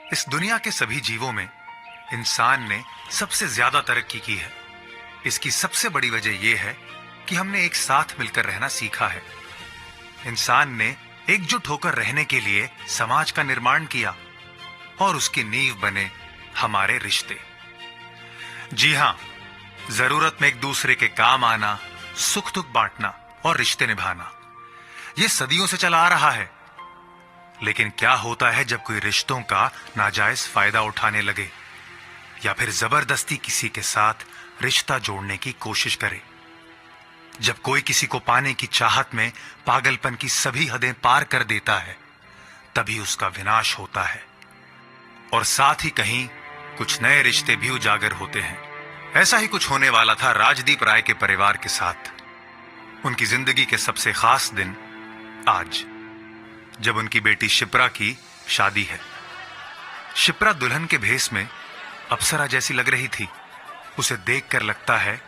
इस दुनिया के सभी जीवों में इंसान ने सबसे ज्यादा तरक्की की है। इसकी सबसे बड़ी वजह यह है कि हमने एक साथ मिलकर रहना सीखा है। इंसान ने एकजुट होकर रहने के लिए समाज का निर्माण किया और उसकी नींव बने हमारे रिश्ते। जी हां, जरूरत में एक दूसरे के काम आना, सुख दुख बांटना और रिश्ते निभाना, यह सदियों से चला आ रहा है। लेकिन क्या होता है जब कोई रिश्तों का नाजायज फायदा उठाने लगे या फिर जबरदस्ती किसी के साथ रिश्ता जोड़ने की कोशिश करे? जब कोई किसी को पाने की चाहत में पागलपन की सभी हदें पार कर देता है, तभी उसका विनाश होता है और साथ ही कहीं कुछ नए रिश्ते भी उजागर होते हैं। ऐसा ही कुछ होने वाला था राजदीप राय के परिवार के साथ। उनकी जिंदगी के सबसे खास दिन आज, जब उनकी बेटी शिप्रा की शादी है। शिप्रा दुल्हन के भेष में अप्सरा जैसी लग रही थी। उसे देखकर लगता है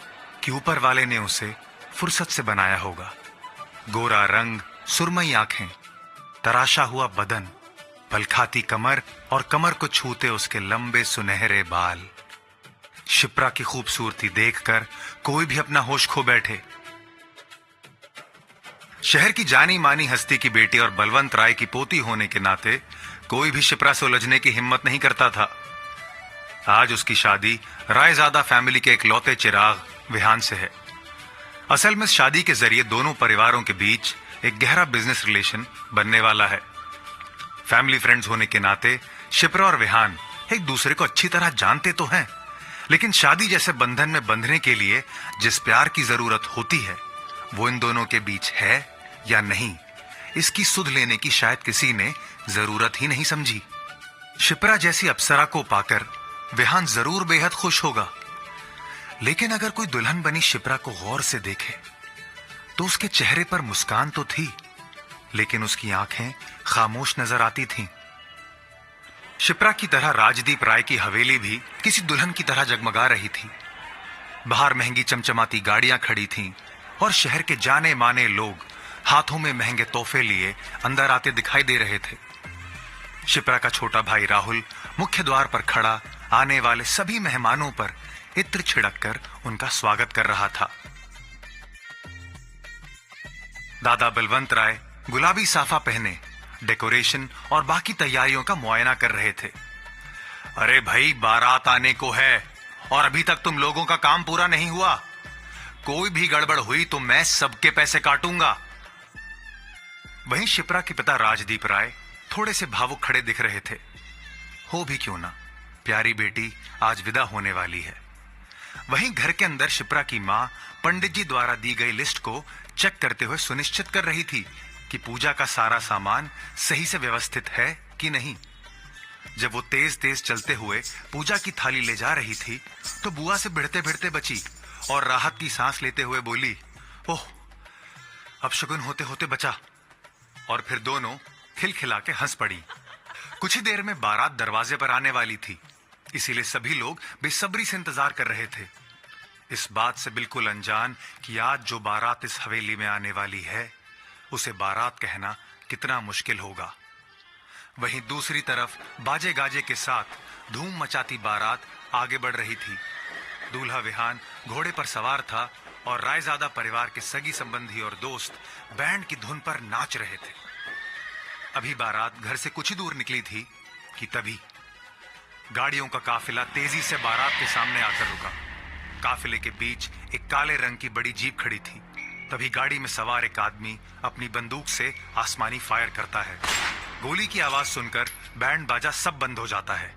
कि ऊपर वाले ने उसे फुर्सत से बनाया होगा। गोरा रंग, सुरमई आंखें, तराशा हुआ बदन, पलखाती कमर और कमर को छूते उसके लंबे सुनहरे बाल। शिप्रा की खूबसूरती देखकर कोई भी अपना होश खो बैठे। शहर की जानी मानी हस्ती की बेटी और बलवंत राय की पोती होने के नाते कोई भी शिप्रा से उलझने की हिम्मत नहीं करता था। आज उसकी शादी रायजादा फैमिली के इकलौते चिराग विहान से है। असल में शादी के जरिए दोनों परिवारों के बीच एक गहरा बिजनेस रिलेशन बनने वाला है। फैमिली फ्रेंड्स होने के नाते शिप्रा और विहान एक दूसरे को अच्छी तरह जानते तो हैं, लेकिन शादी जैसे बंधन में बंधने के लिए जिस प्यार की जरूरत होती है, वो इन दोनों के बीच है या नहीं, इसकी सुध लेने की शायद किसी ने जरूरत ही नहीं समझी। शिप्रा जैसी अप्सरा को पाकर विहान जरूर बेहद खुश होगा, लेकिन अगर कोई दुल्हन बनी शिप्रा को गौर से देखे तो उसके चेहरे पर मुस्कान तो थी, लेकिन उसकी आंखें खामोश नजर आती थीं। शिप्रा की तरह राजदीप राय की हवेली भी किसी दुल्हन की तरह जगमगा रही थी। बाहर महंगी चमचमाती गाड़ियां खड़ी थीं और शहर के जाने माने लोग हाथों में महंगे तोहफे लिए अंदर आते दिखाई दे रहे थे। शिप्रा का छोटा भाई राहुल मुख्य द्वार पर खड़ा आने वाले सभी मेहमानों पर इत्र छिड़ककर उनका स्वागत कर रहा था। दादा बलवंत राय गुलाबी साफा पहने डेकोरेशन और बाकी तैयारियों का मुआयना कर रहे थे। अरे भाई, बारात आने को है और अभी तक तुम लोगों का काम पूरा नहीं हुआ। कोई भी गड़बड़ हुई तो मैं सबके पैसे काटूंगा। वहीं शिप्रा के पिता राजदीप राय थोड़े से भावुक खड़े दिख रहे थे। हो भी क्यों ना, प्यारी बेटी आज विदा होने वाली है। वहीं घर के अंदर शिप्रा की मां पंडित जी द्वारा दी गई लिस्ट को चेक करते हुए सुनिश्चित कर रही थी कि पूजा का सारा सामान सही से व्यवस्थित है कि नहीं। जब वो तेज तेज चलते हुए पूजा की थाली ले जा रही थी तो बुआ से भिड़ते भिड़ते बची और राहत की सांस लेते हुए बोली, ओह, अब शगुन होते होते बचा। और फिर दोनों खिलखिला के हंस पड़ी। कुछ ही देर में बारात दरवाजे पर आने वाली थी, इसीलिए सभी लोग बेसब्री से इंतजार कर रहे थे, इस बात से बिल्कुल अनजान कि आज जो बारात इस हवेली में आने वाली है उसे बारात कहना कितना मुश्किल होगा। वहीं दूसरी तरफ बाजे गाजे के साथ धूम मचाती बारात आगे बढ़ रही थी। दूल्हा विहान घोड़े पर सवार था और रायजादा परिवार के सगी संबंधी और दोस्त बैंड की धुन पर नाच रहे थे। अभी बारात घर से कुछ ही दूर निकली थी कि तभी गाड़ियों का काफिला तेजी से बारात के सामने आकर रुका। काफिले के बीच एक काले रंग की बड़ी जीप खड़ी थी। तभी गाड़ी में सवार एक आदमी अपनी बंदूक से आसमानी फायर करता है। गोली की आवाज सुनकर बैंड बाजा सब बंद हो जाता है।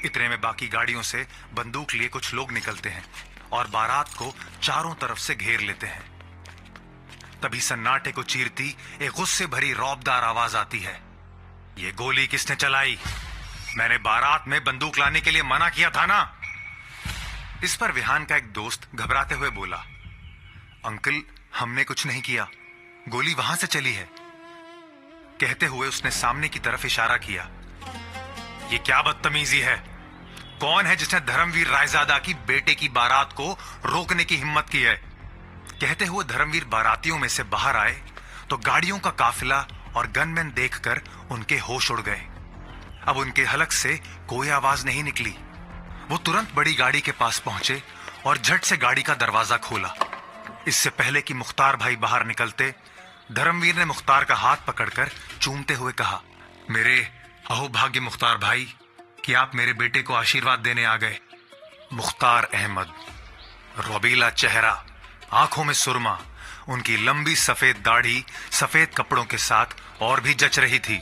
इतने में बाकी गाड़ियों से बंदूक लिए कुछ लोग निकलते हैं और बारात को चारों तरफ से घेर लेते हैं। तभी सन्नाटे को चीरती एक गुस्से भरी रौबदार आवाज आती है, ये गोली किसने चलाई? मैंने बारात में बंदूक लाने के लिए मना किया था ना। इस पर विहान का एक दोस्त घबराते हुए बोला, अंकल, हमने कुछ नहीं किया, गोली वहां से चली है। कहते हुए उसने सामने की तरफ इशारा किया। ये क्या बदतमीजी है? कौन है जिसने धर्मवीर रायजादा की बेटे की बारात को रोकने की हिम्मत की है? कहते हुए धर्मवीर बारातियों में से बाहर आए तो गाड़ियों का काफिला और गनमैन देखकर उनके होश उड़ गए। अब उनके हलक से कोई आवाज नहीं निकली। वो तुरंत बड़ी गाड़ी के पास पहुंचे और झट से गाड़ी का दरवाजा खोला। इससे पहले कि मुख्तार भाई बाहर निकलते, धर्मवीर ने मुख्तार का हाथ पकड़कर चूमते हुए कहा, मेरे अहोभाग्य मुख्तार भाई कि आप मेरे बेटे को आशीर्वाद देने आ गए। मुख्तार अहमद, रौबीला चेहरा, आंखों में सुरमा, उनकी लंबी सफेद दाढ़ी सफेद कपड़ों के साथ और भी जच रही थी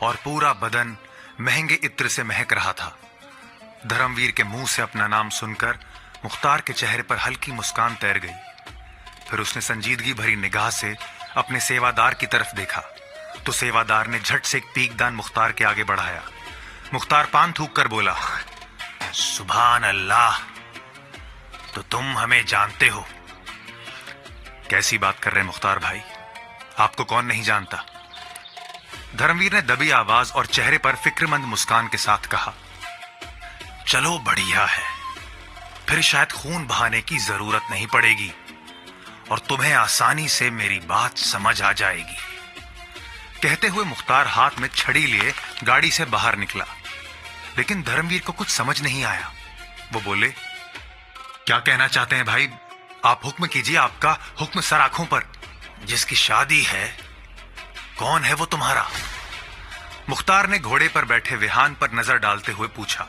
और पूरा बदन महंगे इत्र से महक रहा था। धर्मवीर के मुंह से अपना नाम सुनकर मुख्तार के चेहरे पर हल्की मुस्कान तैर गई। फिर उसने संजीदगी भरी निगाह से अपने सेवादार की तरफ देखा तो सेवादार ने झट से एक पीकदान मुख्तार के आगे बढ़ाया। मुख्तार पान थूक कर बोला, सुभान अल्लाह, तो तुम हमें जानते हो। कैसी बात कर रहे मुख्तार भाई, आपको कौन नहीं जानता? धर्मवीर ने दबी आवाज और चेहरे पर फिक्रमंद मुस्कान के साथ कहा, चलो बढ़िया है, फिर शायद खून बहाने की जरूरत नहीं पड़ेगी और तुम्हें आसानी से मेरी बात समझ आ जाएगी। कहते हुए मुख्तार हाथ में छड़ी लिए गाड़ी से बाहर निकला, लेकिन धर्मवीर को कुछ समझ नहीं आया। वो बोले, क्या कहना चाहते हैं भाई? आप हुक्म कीजिए, आपका हुक्म सर आंखों पर। जिसकी शादी है, कौन है वो तुम्हारा? मुख्तार ने घोड़े पर बैठे विहान पर नजर डालते हुए पूछा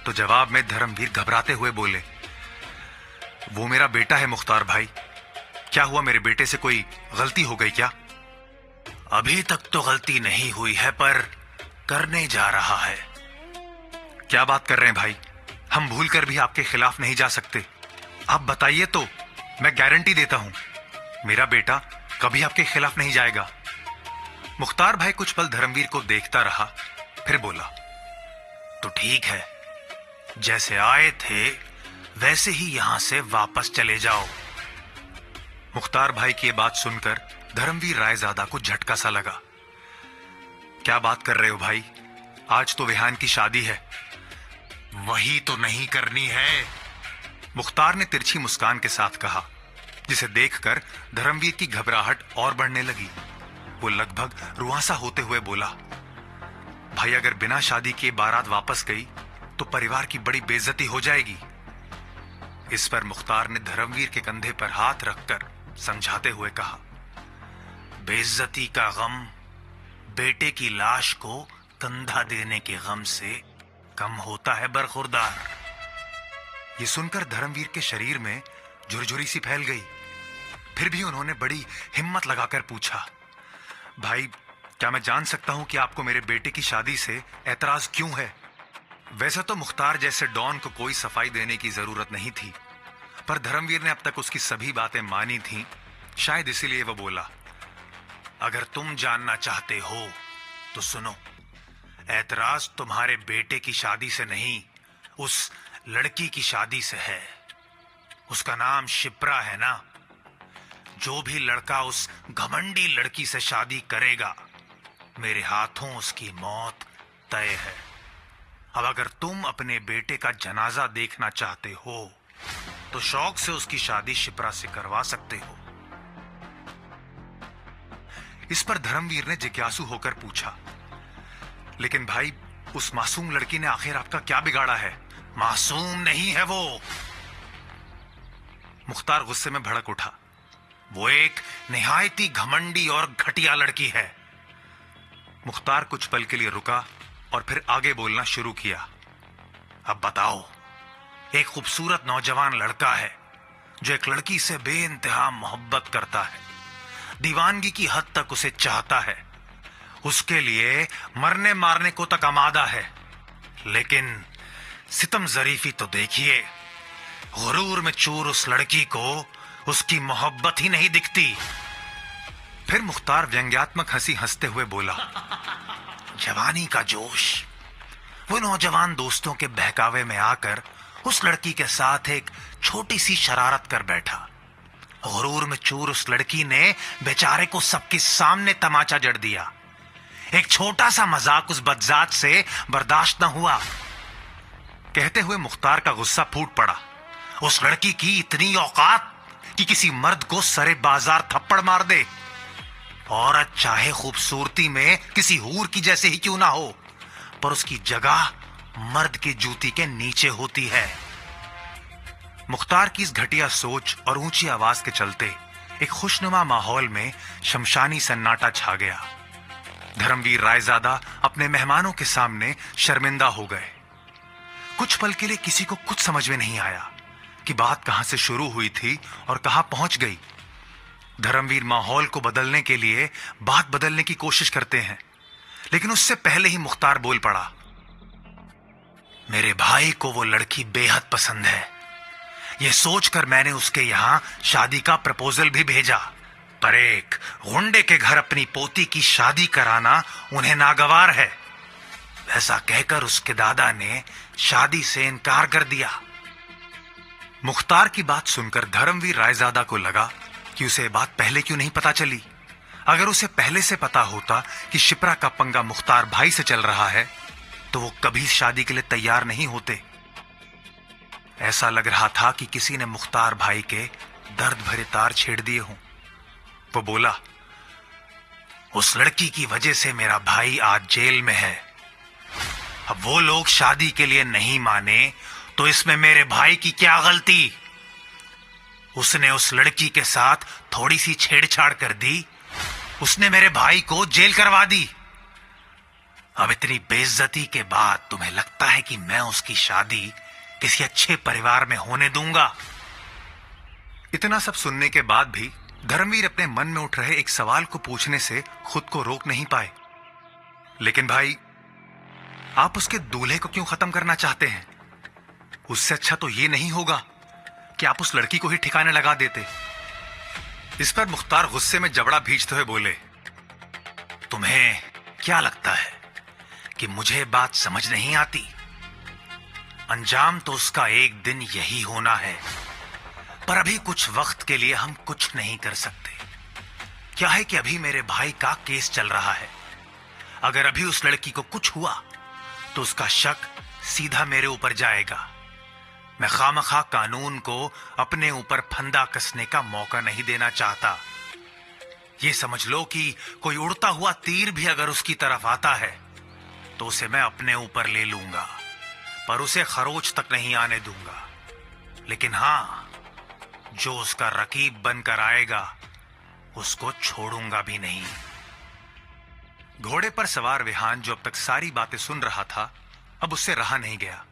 तो जवाब में धर्मवीर घबराते हुए बोले, वो मेरा बेटा है मुख्तार भाई। क्या हुआ, मेरे बेटे से कोई गलती हो गई क्या? अभी तक तो गलती नहीं हुई है, पर करने जा रहा है। क्या बात कर रहे हैं भाई? हम भूल कर भी आपके खिलाफ नहीं जा सकते। आप बताइए तो मैं गारंटी देता हूं, मेरा बेटा कभी आपके खिलाफ नहीं जाएगा। मुख्तार भाई कुछ पल धर्मवीर को देखता रहा, फिर बोला, तो ठीक है, जैसे आए थे वैसे ही यहां से वापस चले जाओ। मुख्तार भाई की ये बात सुनकर धर्मवीर रायजादा को झटका सा लगा। क्या बात कर रहे हो भाई? आज तो विहान की शादी है। वही तो नहीं करनी है, मुख्तार ने तिरछी मुस्कान के साथ कहा, जिसे देखकर धर्मवीर की घबराहट और बढ़ने लगी। वो लगभग रुआंसा होते हुए बोला, भाई अगर बिना शादी के बारात वापस गई तो परिवार की बड़ी बेइज्जती हो जाएगी। इस पर मुख्तार ने धर्मवीर के कंधे पर हाथ रखकर समझाते हुए कहा, बेइज्जती का गम बेटे की लाश को कंधा देने के गम से कम होता है बरखुरदार। ये सुनकर धर्मवीर के शरीर में झुरझुरी सी फैल गई। फिर भी उन्होंने बड़ी हिम्मत लगाकर पूछा, भाई क्या मैं जान सकता हूं कि आपको मेरे बेटे की शादी से ऐतराज क्यों है? वैसे तो मुख्तार जैसे डॉन को कोई सफाई देने की जरूरत नहीं थी, पर धर्मवीर ने अब तक उसकी सभी बातें मानी थीं, शायद इसीलिए वो बोला, अगर तुम जानना चाहते हो तो सुनो, ऐतराज तुम्हारे बेटे की शादी से नहीं, उस लड़की की शादी से है। उसका नाम शिप्रा है ना? जो भी लड़का उस घमंडी लड़की से शादी करेगा, मेरे हाथों उसकी मौत तय है। अब अगर तुम अपने बेटे का जनाजा देखना चाहते हो तो शौक से उसकी शादी शिप्रा से करवा सकते हो। इस पर धर्मवीर ने जिज्ञासु होकर पूछा, लेकिन भाई उस मासूम लड़की ने आखिर आपका क्या बिगाड़ा है? मासूम नहीं है वो, मुख्तार गुस्से में भड़क उठा। वो एक निहायती घमंडी और घटिया लड़की है। मुख्तार कुछ पल के लिए रुका और फिर आगे बोलना शुरू किया, अब बताओ, एक खूबसूरत नौजवान लड़का है जो एक लड़की से बेइंतहा मोहब्बत करता है, दीवानगी की हद तक उसे चाहता है, उसके लिए मरने मारने को तक आमादा है, लेकिन सितम जरीफी तो देखिए, गुरूर में चूर उस लड़की को उसकी मोहब्बत ही नहीं दिखती। फिर मुख्तार व्यंग्यात्मक हंसी हंसते हुए बोला, जवानी का जोश, वो नौजवान दोस्तों के बहकावे में आकर उस लड़की के साथ एक छोटी सी शरारत कर बैठा। गुरूर में चूर उस लड़की ने बेचारे को सबके सामने तमाचा जड़ दिया। एक छोटा सा मजाक उस बदजात से बर्दाश्त न हुआ। कहते हुए मुख्तार का गुस्सा फूट पड़ा। उस लड़की की इतनी औकात कि किसी मर्द को सरे बाजार थप्पड़ मार दे। औरत चाहे खूबसूरती में किसी हूर की जैसे ही क्यों ना हो, पर उसकी जगह मर्द की जूती के नीचे होती है। मुख्तार की इस घटिया सोच और ऊंची आवाज के चलते एक खुशनुमा माहौल में शमशानी सन्नाटा छा गया। धर्मवीर रायजादा अपने मेहमानों के सामने शर्मिंदा हो गए। कुछ पल के लिए किसी को कुछ समझ में नहीं आया कि बात कहां से शुरू हुई थी और कहां पहुंच गई। धर्मवीर माहौल को बदलने के लिए बात बदलने की कोशिश करते हैं, लेकिन उससे पहले ही मुख्तार बोल पड़ा। मेरे भाई को वो लड़की बेहद पसंद है। यह सोचकर मैंने उसके यहां शादी का प्रपोजल भी भेजा, पर एक गुंडे के घर अपनी पोती की शादी कराना उन्हें नागवार है। ऐसा कहकर उसके दादा ने शादी से इनकार कर दिया। मुख्तार की बात सुनकर धर्मवीर रायजादा को लगा कि उसे बात पहले क्यों नहीं पता चली। अगर उसे पहले से पता होता कि शिप्रा का पंगा मुख्तार भाई से चल रहा है तो वो कभी शादी के लिए तैयार नहीं होते। ऐसा लग रहा था कि किसी ने मुख्तार भाई के दर्द भरे तार छेड़ दिए हों। वो बोला, उस लड़की की वजह से मेरा भाई आज जेल में है। अब वो लोग शादी के लिए नहीं माने तो इसमें मेरे भाई की क्या गलती। उसने उस लड़की के साथ थोड़ी सी छेड़छाड़ कर दी, उसने मेरे भाई को जेल करवा दी। अब इतनी बेइज्जती के बाद तुम्हें लगता है कि मैं उसकी शादी किसी अच्छे परिवार में होने दूंगा? इतना सब सुनने के बाद भी धर्मवीर अपने मन में उठ रहे एक सवाल को पूछने से खुद को रोक नहीं पाए। लेकिन भाई, आप उसके दूल्हे को क्यों खत्म करना चाहते हैं? उससे अच्छा तो यह नहीं होगा कि आप उस लड़की को ही ठिकाने लगा देते। इस पर मुख्तार गुस्से में जबड़ा भींचते हुए बोले, तुम्हें क्या लगता है कि मुझे बात समझ नहीं आती? अंजाम तो उसका एक दिन यही होना है, पर अभी कुछ वक्त के लिए हम कुछ नहीं कर सकते। क्या है कि अभी मेरे भाई का केस चल रहा है। अगर अभी उस लड़की को कुछ हुआ तो उसका शक सीधा मेरे ऊपर जाएगा। मैं खामखा कानून को अपने ऊपर फंदा कसने का मौका नहीं देना चाहता। यह समझ लो कि कोई उड़ता हुआ तीर भी अगर उसकी तरफ आता है तो उसे मैं अपने ऊपर ले लूंगा, पर उसे खरोच तक नहीं आने दूंगा। लेकिन हां, जो उसका रकीब बनकर आएगा उसको छोड़ूंगा भी नहीं। घोड़े पर सवार विहान, जो अब तक सारी बातें सुन रहा था, अब उससे रहा नहीं गया।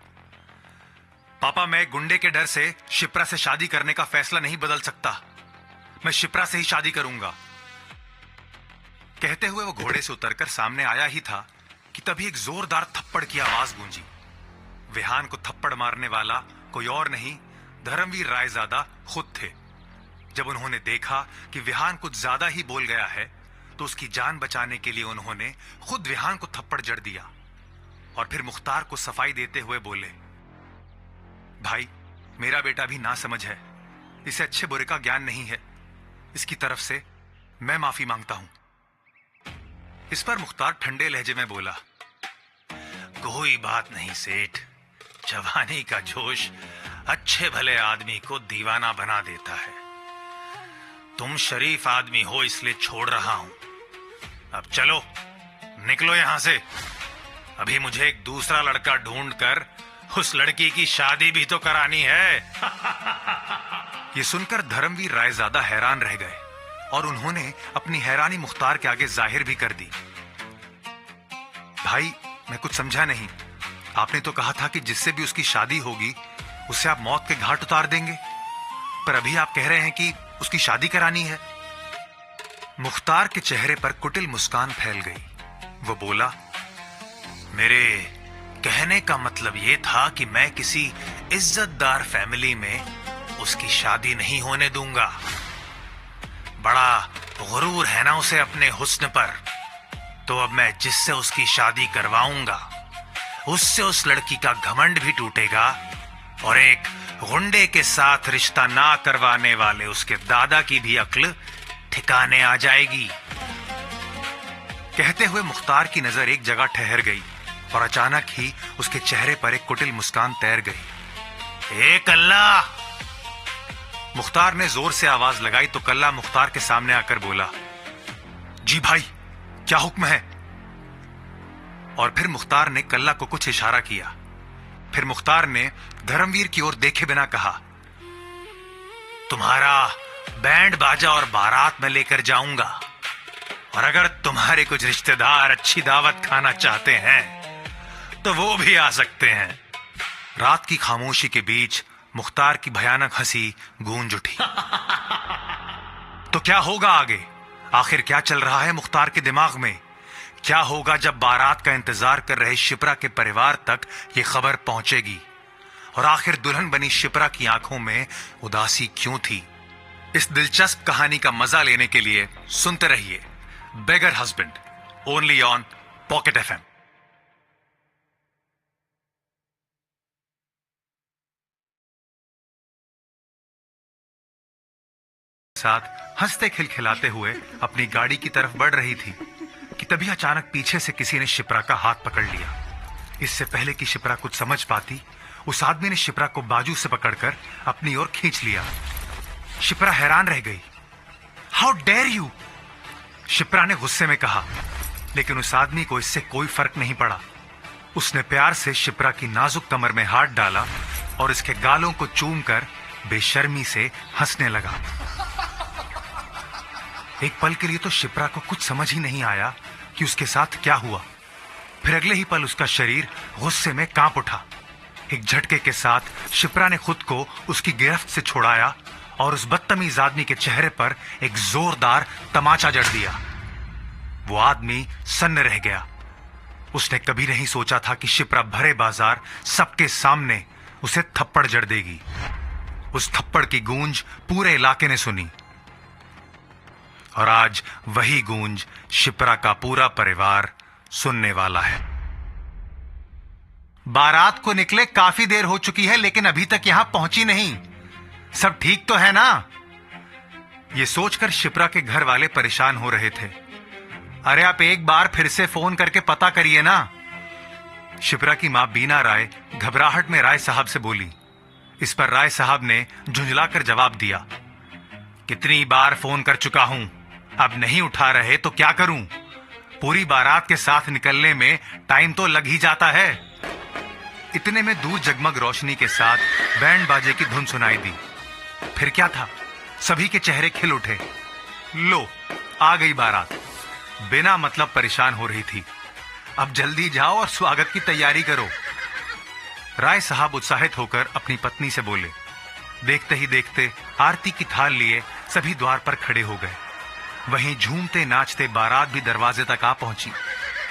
पापा, मैं गुंडे के डर से शिप्रा से शादी करने का फैसला नहीं बदल सकता। मैं शिप्रा से ही शादी करूंगा। कहते हुए वो घोड़े से उतरकर सामने आया ही था कि तभी एक जोरदार थप्पड़ की आवाज गूंजी। विहान को थप्पड़ मारने वाला कोई और नहीं, धर्मवीर रायजादा खुद थे। जब उन्होंने देखा कि विहान कुछ ज्यादा ही बोल गया है तो उसकी जान बचाने के लिए उन्होंने खुद विहान को थप्पड़ जड़ दिया और फिर मुख्तार को सफाई देते हुए बोले, भाई, मेरा बेटा भी नासमझ है, इसे अच्छे बुरे का ज्ञान नहीं है। इसकी तरफ से मैं माफी मांगता हूं। इस पर मुख्तार ठंडे लहजे में बोला, कोई बात नहीं सेठ, जवानी का जोश अच्छे भले आदमी को दीवाना बना देता है। तुम शरीफ आदमी हो इसलिए छोड़ रहा हूं। अब चलो, निकलो यहां से। अभी मुझे एक दूसरा लड़का ढूंढकर उस लड़की की शादी भी तो करानी है। ये सुनकर धर्मवीर रायजादा हैरान रह गए और उन्होंने अपनी हैरानी मुख्तार के आगे जाहिर भी कर दी। भाई, मैं कुछ समझा नहीं। आपने तो कहा था कि जिससे भी उसकी शादी होगी उसे आप मौत के घाट उतार देंगे, पर अभी आप कह रहे हैं कि उसकी शादी करानी है। मुख्तार के चेहरे पर कुटिल मुस्कान फैल गई। वो बोला, मेरे कहने का मतलब यह था कि मैं किसी इज्जतदार फैमिली में उसकी शादी नहीं होने दूंगा। बड़ा गुरूर है ना उसे अपने हुस्न पर, तो अब मैं जिससे उसकी शादी करवाऊंगा उससे उस लड़की का घमंड भी टूटेगा और एक गुंडे के साथ रिश्ता ना करवाने वाले उसके दादा की भी अक्ल ठिकाने आ जाएगी। कहते हुए मुख्तार की नजर एक जगह ठहर गई और अचानक ही उसके चेहरे पर एक कुटिल मुस्कान तैर गई। ए कल्ला! मुख्तार ने जोर से आवाज लगाई तो कल्ला मुख्तार के सामने आकर बोला, जी भाई, क्या हुक्म है? और फिर मुख्तार ने कल्ला को कुछ इशारा किया। फिर मुख्तार ने धर्मवीर की ओर देखे बिना कहा, तुम्हारा बैंड बाजा और बारात में लेकर जाऊंगा, और अगर तुम्हारे कुछ रिश्तेदार अच्छी दावत खाना चाहते हैं तो वो भी आ सकते हैं। रात की खामोशी के बीच मुख्तार की भयानक हंसी गूंज उठी। तो क्या होगा आगे? आखिर क्या चल रहा है मुख्तार के दिमाग में? क्या होगा जब बारात का इंतजार कर रहे शिप्रा के परिवार तक ये खबर पहुंचेगी? और आखिर दुल्हन बनी शिप्रा की आंखों में उदासी क्यों थी? इस दिलचस्प कहानी का मजा लेने के लिए सुनते रहिए beggar husband, only on pocket FM. साथ हंसते खिलखिलाते हुए अपनी गाड़ी की तरफ बढ़ रही थी कि तभी अचानक पीछे से किसी ने शिप्रा का हाथ पकड़ लिया। इससे पहले कि शिप्रा कुछ समझ पाती, उस आदमी ने शिप्रा को बाजू से पकड़कर अपनी ओर खींच लिया। शिप्रा हैरान रह गई। हाउ डेयर यू, शिप्रा ने गुस्से में कहा, लेकिन उस आदमी को इससे कोई फर्क नहीं पड़ा। उसने प्यार से शिप्रा की नाजुक कमर में हाथ डाला और इसके गालों को चूमकर बेशर्मी से हंसने लगा। एक पल के लिए तो शिप्रा को कुछ समझ ही नहीं आया कि उसके साथ क्या हुआ। फिर अगले ही पल उसका शरीर गुस्से में कांप उठा। एक झटके के साथ शिप्रा ने खुद को उसकी गिरफ्त से छुड़ाया और उस बदतमीज आदमी के चेहरे पर एक जोरदार तमाचा जड़ दिया। वो आदमी सन्न रह गया। उसने कभी नहीं सोचा था कि शिप्रा भरे बाजार सबके सामने उसे थप्पड़ जड़ देगी। उस थप्पड़ की गूंज पूरे इलाके ने सुनी, और आज वही गूंज शिप्रा का पूरा परिवार सुनने वाला है। बारात को निकले काफी देर हो चुकी है, लेकिन अभी तक यहां पहुंची नहीं। सब ठीक तो है ना? यह सोचकर शिप्रा के घर वाले परेशान हो रहे थे। अरे आप एक बार फिर से फोन करके पता करिए ना। शिप्रा की मां बीना राय घबराहट में राय साहब से बोली। इस पर राय साहब ने झुंझलाकर जवाब दिया, कितनी बार फोन कर चुका हूं, अब नहीं उठा रहे तो क्या करूं? पूरी बारात के साथ निकलने में टाइम तो लग ही जाता है। इतने में दूर जगमग रोशनी के साथ बैंड बाजे की धुन सुनाई दी। फिर क्या था, सभी के चेहरे खिल उठे। लो, आ गई बारात। बिना मतलब परेशान हो रही थी। अब जल्दी जाओ और स्वागत की तैयारी करो। राय साहब उत्साहित होकर अपनी पत्नी से बोले। देखते ही देखते आरती की थाल लिए सभी द्वार पर खड़े हो गए। वहीं झूमते नाचते बारात भी दरवाजे तक आ पहुंची,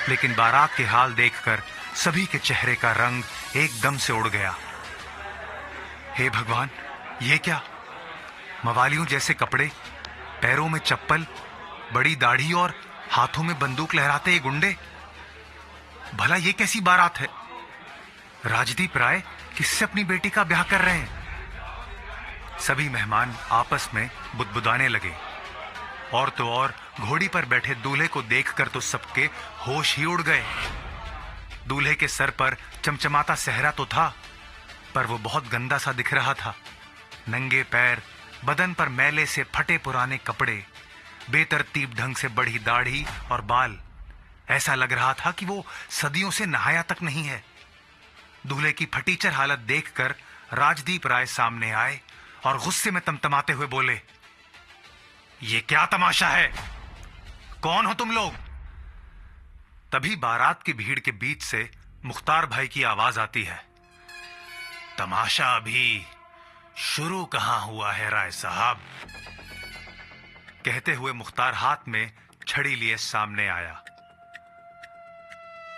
लेकिन बारात के हाल देखकर सभी के चेहरे का रंग एकदम से उड़ गया। हे भगवान, ये क्या? मवालियों जैसे कपड़े, पैरों में चप्पल, बड़ी दाढ़ी और हाथों में बंदूक लहराते ये गुंडे। भला ये कैसी बारात है? राजदीप राय किससे अपनी बेटी का ब्याह कर रहे हैं? सभी मेहमान आपस में बुदबुदाने लगे। और तो और घोड़ी पर बैठे दूल्हे को देखकर तो सबके होश ही उड़ गए। दूल्हे के सर पर चमचमाता सेहरा तो था, पर वो बहुत गंदा सा दिख रहा था। नंगे पैर, बदन पर मैले से फटे पुराने कपड़े, बेतरतीब ढंग से बढ़ी दाढ़ी और बाल। ऐसा लग रहा था कि वो सदियों से नहाया तक नहीं है। दूल्हे की फटीचर हालत देखकर राजदीप राय सामने आए और गुस्से में तमतमाते हुए बोले, ये क्या तमाशा है? कौन हो तुम लोग? तभी बारात की भीड़ के बीच से मुख्तार भाई की आवाज आती है, तमाशा अभी शुरू कहां हुआ है राय साहब। कहते हुए मुख्तार हाथ में छड़ी लिए सामने आया।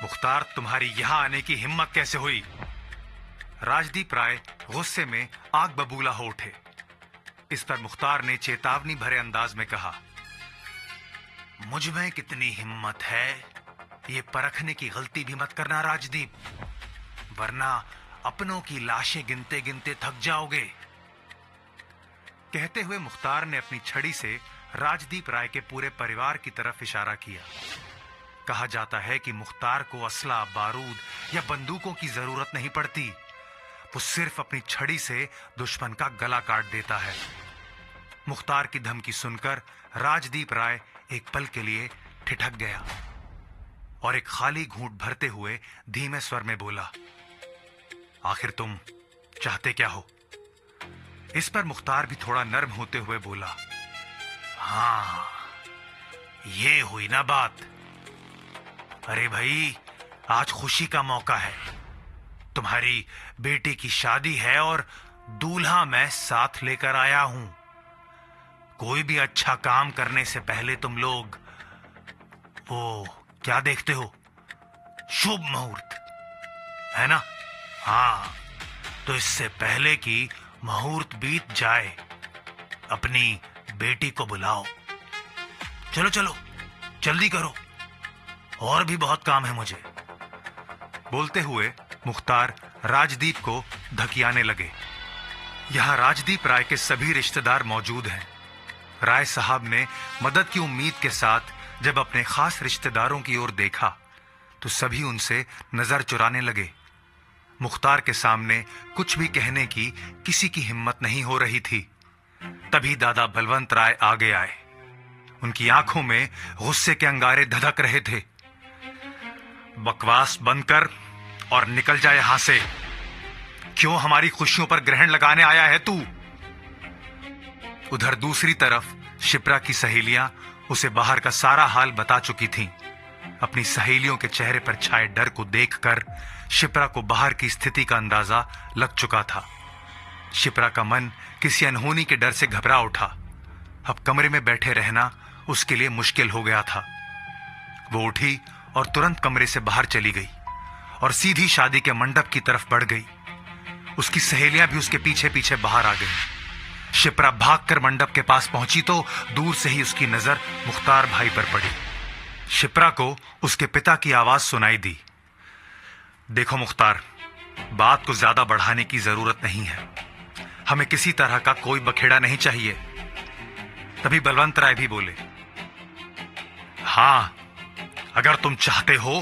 मुख्तार, तुम्हारी यहां आने की हिम्मत कैसे हुई? राजदीप राय गुस्से में आग बबूला हो उठे। इस पर मुख्तार ने चेतावनी भरे अंदाज में कहा, मुझ में कितनी हिम्मत है ये परखने की गलती भी मत करना राजदीप, वरना अपनों की लाशें गिनते गिनते थक जाओगे। कहते हुए मुख्तार ने अपनी छड़ी से राजदीप राय के पूरे परिवार की तरफ इशारा किया। कहा जाता है कि मुख्तार को असला, बारूद या बंदूकों की जरूरत नहीं पड़ती। वो सिर्फ अपनी छड़ी से दुश्मन का गला काट देता है। मुख्तार की धमकी सुनकर राजदीप राय एक पल के लिए ठिठक गया और एक खाली घूंट भरते हुए धीमे स्वर में बोला, आखिर तुम चाहते क्या हो? इस पर मुख्तार भी थोड़ा नर्म होते हुए बोला, हाँ, ये हुई ना बात। अरे भाई, आज खुशी का मौका है। तुम्हारी बेटी की शादी है और दूल्हा मैं साथ लेकर आया हूं। कोई भी अच्छा काम करने से पहले तुम लोग वो क्या देखते हो? शुभ मुहूर्त, है ना? हाँ, तो इससे पहले कि मुहूर्त बीत जाए, अपनी बेटी को बुलाओ। चलो चलो, जल्दी करो, और भी बहुत काम है मुझे। बोलते हुए मुख्तार राजदीप को धकियाने लगे। यहां राजदीप राय के सभी रिश्तेदार मौजूद हैं। राय साहब ने मदद की उम्मीद के साथ जब अपने खास रिश्तेदारों की ओर देखा तो सभी उनसे नजर चुराने लगे। मुख्तार के सामने कुछ भी कहने की किसी की हिम्मत नहीं हो रही थी। तभी दादा बलवंत राय आगे आए। उनकी आंखों में गुस्से के अंगारे धधक रहे थे। बकवास बंद कर और निकल जा यहां से। क्यों हमारी खुशियों पर ग्रहण लगाने आया है तू? उधर दूसरी तरफ शिप्रा की सहेलियां उसे बाहर का सारा हाल बता चुकी थीं। अपनी सहेलियों के चेहरे पर छाए डर को देखकर शिप्रा को बाहर की स्थिति का अंदाजा लग चुका था। शिप्रा का मन किसी अनहोनी के डर से घबरा उठा। अब कमरे में बैठे रहना उसके लिए मुश्किल हो गया था। वो उठी और तुरंत कमरे से बाहर चली गई और सीधी शादी के मंडप की तरफ बढ़ गई। उसकी सहेलियां भी उसके पीछे पीछे बाहर आ गईं। शिप्रा भागकर मंडप के पास पहुंची तो दूर से ही उसकी नजर मुख्तार भाई पर पड़ी। शिप्रा को उसके पिता की आवाज सुनाई दी, देखो मुख्तार, बात को ज्यादा बढ़ाने की जरूरत नहीं है। हमें किसी तरह का कोई बखेड़ा नहीं चाहिए। तभी बलवंत राय भी बोले, हाँ, अगर तुम चाहते हो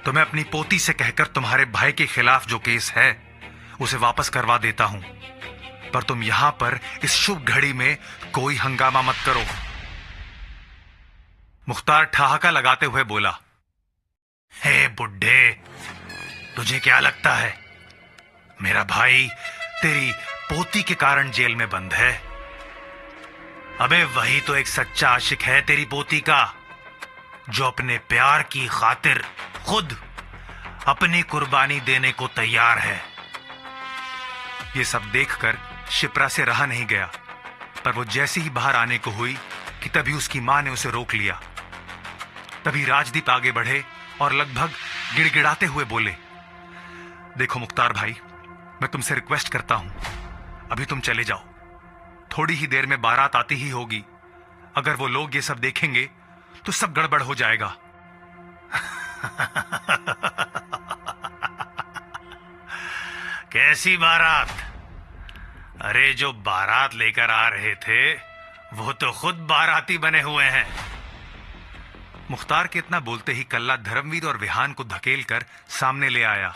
तो मैं अपनी पोती से कहकर तुम्हारे भाई के खिलाफ जो केस है उसे वापस करवा देता हूं, पर तुम यहां पर इस शुभ घड़ी में कोई हंगामा मत करो। मुख्तार ठहाका लगाते हुए बोला, हे बुड्ढे, तुझे क्या लगता है मेरा भाई तेरी पोती के कारण जेल में बंद है? अबे वही तो एक सच्चा आशिक है तेरी पोती का, जो अपने प्यार की खातिर खुद अपनी कुर्बानी देने को तैयार है। ये सब देखकर शिप्रा से रहा नहीं गया, पर वो जैसे ही बाहर आने को हुई कि तभी उसकी मां ने उसे रोक लिया। तभी राजदीप आगे बढ़े और लगभग गिड़गिड़ाते हुए बोले, देखो मुख्तार भाई, मैं तुमसे रिक्वेस्ट करता हूं, अभी तुम चले जाओ। थोड़ी ही देर में बारात आती ही होगी। अगर वो लोग ये सब देखेंगे तो सब गड़बड़ हो जाएगा। कैसी बारात? अरे जो बारात लेकर आ रहे थे वो तो खुद बाराती बने हुए हैं। मुख्तार के इतना बोलते ही कल्ला धर्मवीर और विहान को धकेल कर सामने ले आया।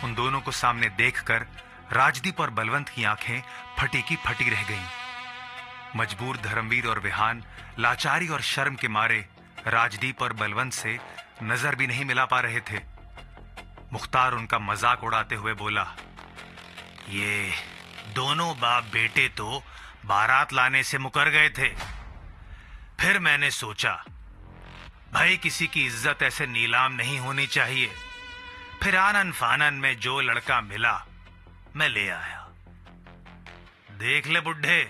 उन दोनों को सामने देखकर राजदीप और बलवंत की आंखें फटी की फटी रह गईं। मजबूर धर्मवीर और विहान लाचारी और शर्म के मारे राजदीप और बलवंत से नजर भी नहीं मिला पा रहे थे। मुख्तार उनका मजाक उड़ाते हुए बोला, ये दोनों बाप बेटे तो बारात लाने से मुकर गए थे। फिर मैंने सोचा, भाई किसी की इज्जत ऐसे नीलाम नहीं होनी चाहिए। फिर आनन फानन में जो लड़का मिला मैं ले आया। देख ले बुड्ढे,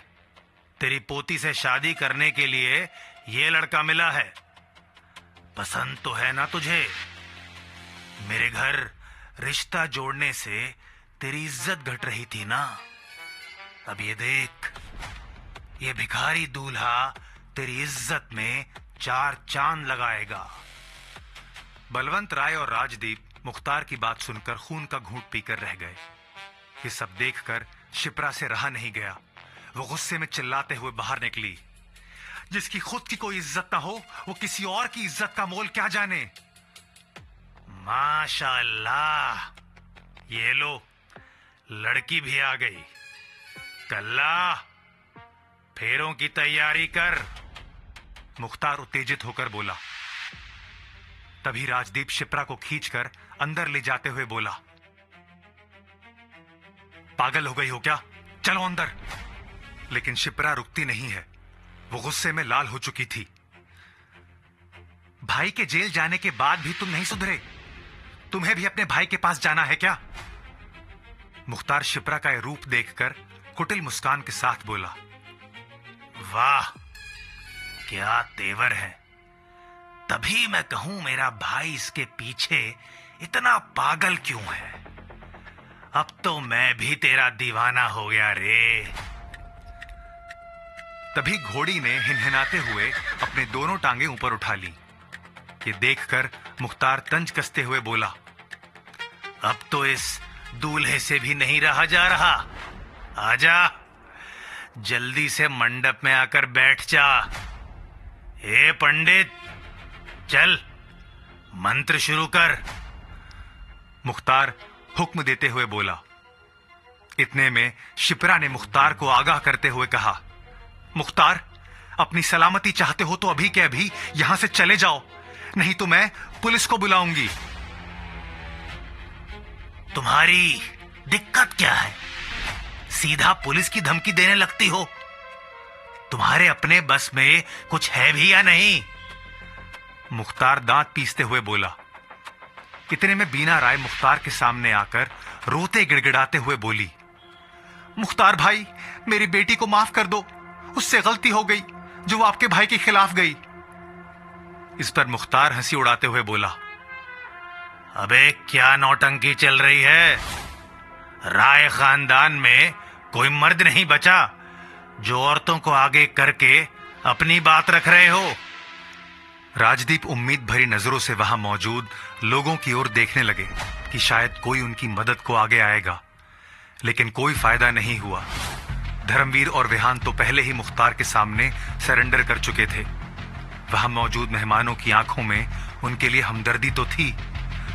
तेरी पोती से शादी करने के लिए ये लड़का मिला है। पसंद तो है ना तुझे? मेरे घर रिश्ता जोड़ने से तेरी इज्जत घट रही थी ना। अब ये देख, ये भिखारी दूल्हा तेरी इज्जत में 4 चांद लगाएगा। बलवंत राय और राजदीप मुख्तार की बात सुनकर खून का घूंट पीकर रह गए। ये सब देखकर शिप्रा से रहा नहीं गया। वो गुस्से में चिल्लाते हुए बाहर निकली, जिसकी खुद की कोई इज्जत ना हो वो किसी और की इज्जत का मोल क्या जाने। माशाअल्लाह, ये लो, लड़की भी आ गई। कल्ला, फेरों की तैयारी कर। मुख्तार उत्तेजित होकर बोला। तभी राजदीप शिप्रा को खींचकर अंदर ले जाते हुए बोला, पागल हो गई हो क्या? चलो अंदर। लेकिन शिप्रा रुकती नहीं है। वो गुस्से में लाल हो चुकी थी। भाई के जेल जाने के बाद भी तुम नहीं सुधरे? तुम्हें भी अपने भाई के पास जाना है क्या? मुख्तार शिप्रा का यह रूप देखकर कुटिल मुस्कान के साथ बोला, वाह क्या तेवर है। तभी मैं कहूं मेरा भाई इसके पीछे इतना पागल क्यों है। अब तो मैं भी तेरा दीवाना हो गया रे। तभी घोड़ी ने हिनहिनाते हुए अपने दोनों टांगे ऊपर उठा ली। ये देखकर मुख्तार तंज कसते हुए बोला, अब तो इस दूल्हे से भी नहीं रहा जा रहा। आजा, जल्दी से मंडप में आकर बैठ जा। हे पंडित, चल मंत्र शुरू कर। मुख्तार हुक्म देते हुए बोला। इतने में शिप्रा ने मुख्तार को आगाह करते हुए कहा, मुख्तार, अपनी सलामती चाहते हो तो अभी के अभी यहां से चले जाओ, नहीं तो मैं पुलिस को बुलाऊंगी। तुम्हारी दिक्कत क्या है? सीधा पुलिस की धमकी देने लगती हो। तुम्हारे अपने बस में कुछ है भी या नहीं? मुख्तार दांत पीसते हुए बोला। इतने में बीना राय मुख्तार के सामने आकर रोते गिड़गिड़ाते हुए बोली, मुख्तार भाई, मेरी बेटी को माफ कर दो। उससे गलती हो गई जो वो आपके भाई के खिलाफ गई। इस पर मुख्तार हंसी उड़ाते हुए बोला, अबे क्या नौटंकी चल रही है? राय खानदान में कोई मर्द नहीं बचा जो औरतों को आगे करके अपनी बात रख रहे हो। राजदीप उम्मीद भरी नजरों से वहां मौजूद लोगों की ओर देखने लगे कि शायद कोई उनकी मदद को आगे आएगा, लेकिन कोई फायदा नहीं हुआ। धर्मवीर और विहान तो पहले ही मुख्तार के सामने सरेंडर कर चुके थे। वहां मौजूद मेहमानों की आंखों में उनके लिए हमदर्दी तो थी,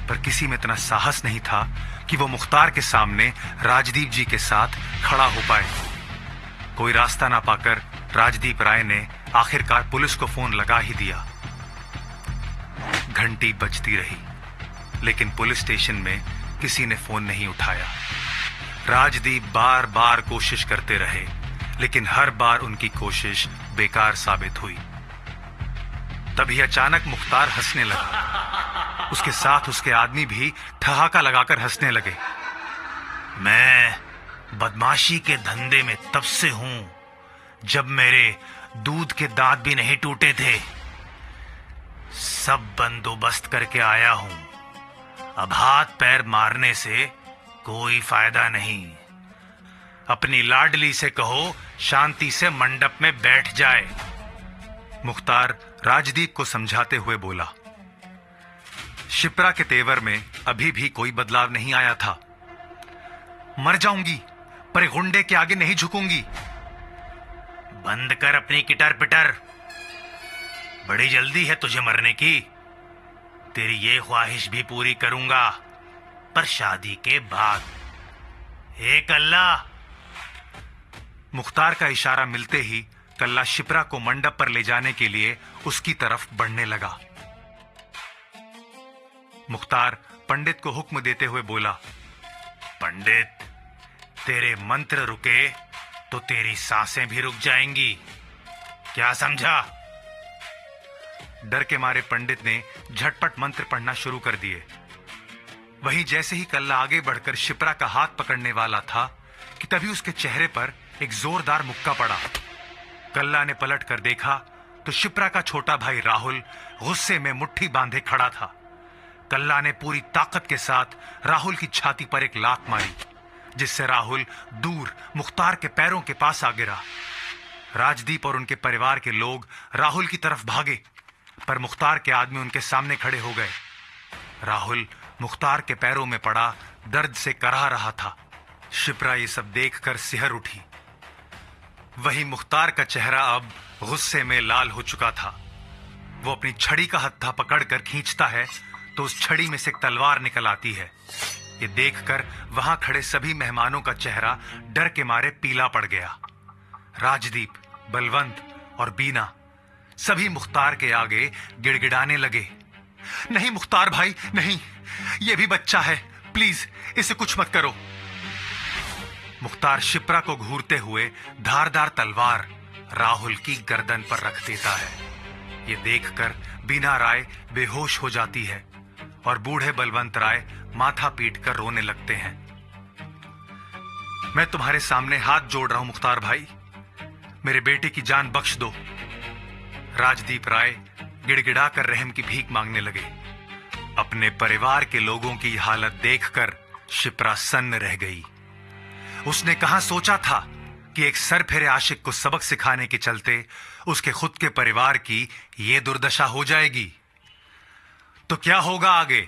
पर किसी में इतना साहस नहीं था कि वो मुख्तार के सामने राजदीप जी के साथ खड़ा हो पाए। कोई रास्ता ना पाकर राजदीप राय ने आखिरकार पुलिस को फोन लगा ही दिया। घंटी बजती रही, लेकिन पुलिस स्टेशन में किसी ने फोन नहीं उठाया। राजदीप बार बार कोशिश करते रहे, लेकिन हर बार उनकी कोशिश बेकार साबित हुई। तभी अचानक मुख्तार हंसने लगा। उसके साथ उसके आदमी भी ठहाका लगाकर हंसने लगे। मैं बदमाशी के धंधे में तब से हूं जब मेरे दूध के दांत भी नहीं टूटे थे। सब बंदोबस्त करके आया हूं। अब हाथ पैर मारने से कोई फायदा नहीं। अपनी लाडली से कहो शांति से मंडप में बैठ जाए। मुख्तार राजदीप को समझाते हुए बोला। शिप्रा के तेवर में अभी भी कोई बदलाव नहीं आया था। मर जाऊंगी पर गुंडे के आगे नहीं झुकूंगी। बंद कर अपनी किटर पिटर। बड़ी जल्दी है तुझे मरने की। तेरी ये ख्वाहिश भी पूरी करूंगा, पर शादी के बाद। एक अल्लाह। मुख्तार का इशारा मिलते ही कल्ला शिप्रा को मंडप पर ले जाने के लिए उसकी तरफ बढ़ने लगा। मुख्तार पंडित को हुक्म देते हुए बोला, पंडित, तेरे मंत्र रुके तो तेरी सांसें भी रुक जाएंगी। क्या समझा? डर के मारे पंडित ने झटपट मंत्र पढ़ना शुरू कर दिए। वहीं जैसे ही कल्ला आगे बढ़कर शिप्रा का हाथ पकड़ने वाला था कि तभी उसके चेहरे पर एक जोरदार मुक्का पड़ा। कल्ला ने पलट कर देखा तो शिप्रा का छोटा भाई राहुल गुस्से में मुट्ठी बांधे खड़ा था। कल्ला ने पूरी ताकत के साथ राहुल की छाती पर एक लात मारी, जिससे राहुल दूर मुख्तार के पैरों के पास आ गिरा। राजदीप और उनके परिवार के लोग राहुल की तरफ भागे, पर मुख्तार के आदमी उनके सामने खड़े हो गए। राहुल मुख्तार के पैरों में पड़ा दर्द से कराह रहा था। शिप्रा ये सब देखकर सिहर उठी। वहीं मुख्तार का चेहरा अब गुस्से में लाल हो चुका था। वो अपनी छड़ी का हत्था पकड़कर खींचता है तो उस छड़ी में से एक तलवार निकल आती है। ये देखकर वहां खड़े सभी मेहमानों का चेहरा डर के मारे पीला पड़ गया। राजदीप, बलवंत और बीना सभी मुख्तार के आगे गिड़गिड़ाने लगे। नहीं मुख्तार भाई, नहीं, ये भी बच्चा है, प्लीज इसे कुछ मत करो। मुख्तार शिप्रा को घूरते हुए धारदार तलवार राहुल की गर्दन पर रख देता है। ये देखकर बीना राय बेहोश हो जाती है और बूढ़े बलवंत राय माथा पीटकर रोने लगते हैं। मैं तुम्हारे सामने हाथ जोड़ रहा हूं मुख्तार भाई, मेरे बेटे की जान बख्श दो। राजदीप राय गिड़गिड़ाकर रहम की भीख मांगने लगे। अपने परिवार के लोगों की हालत देखकर शिप्रा सन्न रह गई। उसने कहां सोचा था कि एक सरफेरे आशिक को सबक सिखाने के चलते उसके खुद के परिवार की यह दुर्दशा हो जाएगी। तो क्या होगा आगे?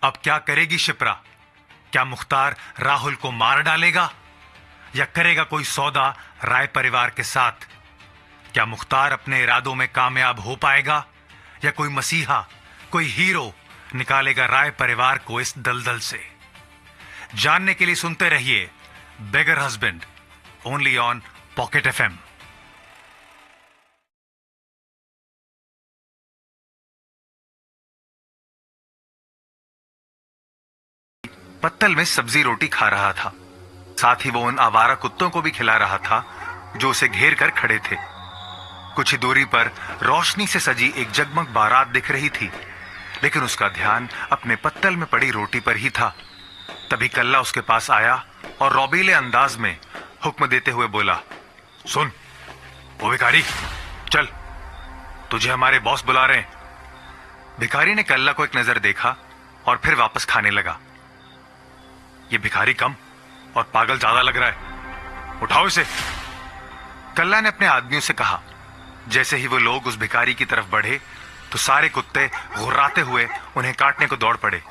अब क्या करेगी शिप्रा? क्या मुख्तार राहुल को मार डालेगा या करेगा कोई सौदा राय परिवार के साथ? क्या मुख्तार अपने इरादों में कामयाब हो पाएगा या कोई मसीहा, कोई हीरो निकालेगा राय परिवार को इस दलदल से? जानने के लिए सुनते रहिए beggar husband, only on pocket FM. पत्तल में सब्जी रोटी खा रहा था। साथ ही वो उन आवारा कुत्तों को भी खिला रहा था जो उसे घेर कर खड़े थे। कुछ ही दूरी पर रोशनी से सजी एक जगमग बारात दिख रही थी, लेकिन उसका ध्यान अपने पत्तल में पड़ी रोटी पर ही था। तभी कल्ला उसके पास आया और रौबीले अंदाज में हुक्म देते हुए बोला, सुन ओ भिखारी, चल, तुझे हमारे बॉस बुला रहे हैं। भिखारी ने कल्ला को एक नजर देखा और फिर वापस खाने लगा। ये भिखारी कम और पागल ज्यादा लग रहा है, उठाओ इसे। कल्ला ने अपने आदमियों से कहा। जैसे ही वो लोग उस भिखारी की तरफ बढ़े तो सारे कुत्ते घुर्राते हुए उन्हें काटने को दौड़ पड़े।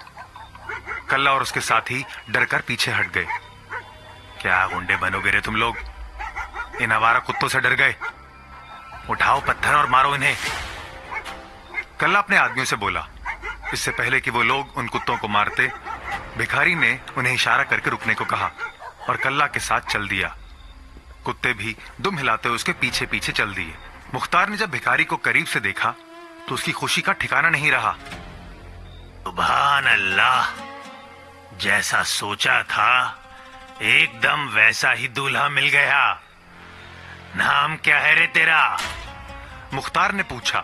कल्ला और उसके साथी डरकर पीछे हट गए। क्या गुंडे बनोगे रे तुम लोग? इन आवारा कुत्तों से डर गए? उठाओ पत्थर और मारो इन्हें। कल्ला अपने आदमियों से बोला। इससे पहले कि वो लोग उन कुत्तों को मारते, भिखारी ने उन्हें इशारा करके रुकने को कहा और कल्ला के साथ चल दिया। कुत्ते भी दुम हिलाते हुए उसके पीछे पीछे चल दिए। मुख्तार ने जब भिखारी को करीब से देखा तो उसकी खुशी का ठिकाना नहीं रहा। सुभान अल्लाह, जैसा सोचा था एकदम वैसा ही दूल्हा मिल गया। नाम क्या है रे तेरा? मुख्तार ने पूछा।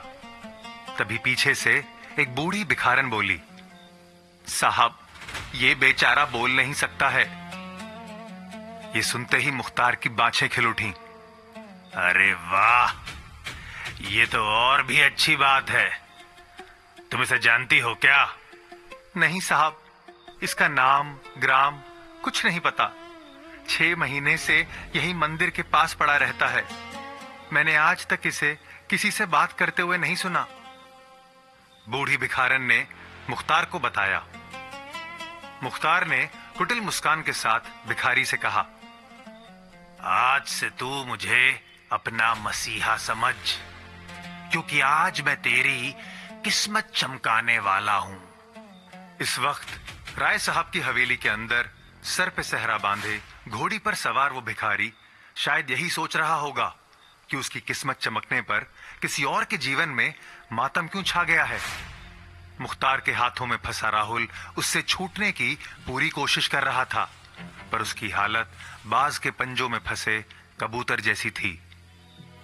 तभी पीछे से एक बूढ़ी भिखारन बोली, साहब ये बेचारा बोल नहीं सकता है। ये सुनते ही मुख्तार की बाछें खिल उठी। अरे वाह, ये तो और भी अच्छी बात है। तुम इसे जानती हो क्या? नहीं साहब, इसका नाम ग्राम कुछ नहीं पता। 6 महीने से यही मंदिर के पास पड़ा रहता है। मैंने आज तक इसे किसी से बात करते हुए नहीं सुना। बूढ़ी भिखारन ने मुख्तार को बताया। मुख्तार ने कुटिल मुस्कान के साथ भिखारी से कहा, आज से तू मुझे अपना मसीहा समझ, क्योंकि आज मैं तेरी किस्मत चमकाने वाला हूं। इस वक्त राय साहब की हवेली के अंदर सर पे सहरा बांधे घोड़ी पर सवार वो भिखारी शायद यही सोच रहा होगा कि उसकी किस्मत चमकने पर किसी और के जीवन में मातम क्यों छा गया है। मुख्तार के हाथों में फंसा राहुल उससे छूटने की पूरी कोशिश कर रहा था, पर उसकी हालत बाज के पंजों में फंसे कबूतर जैसी थी।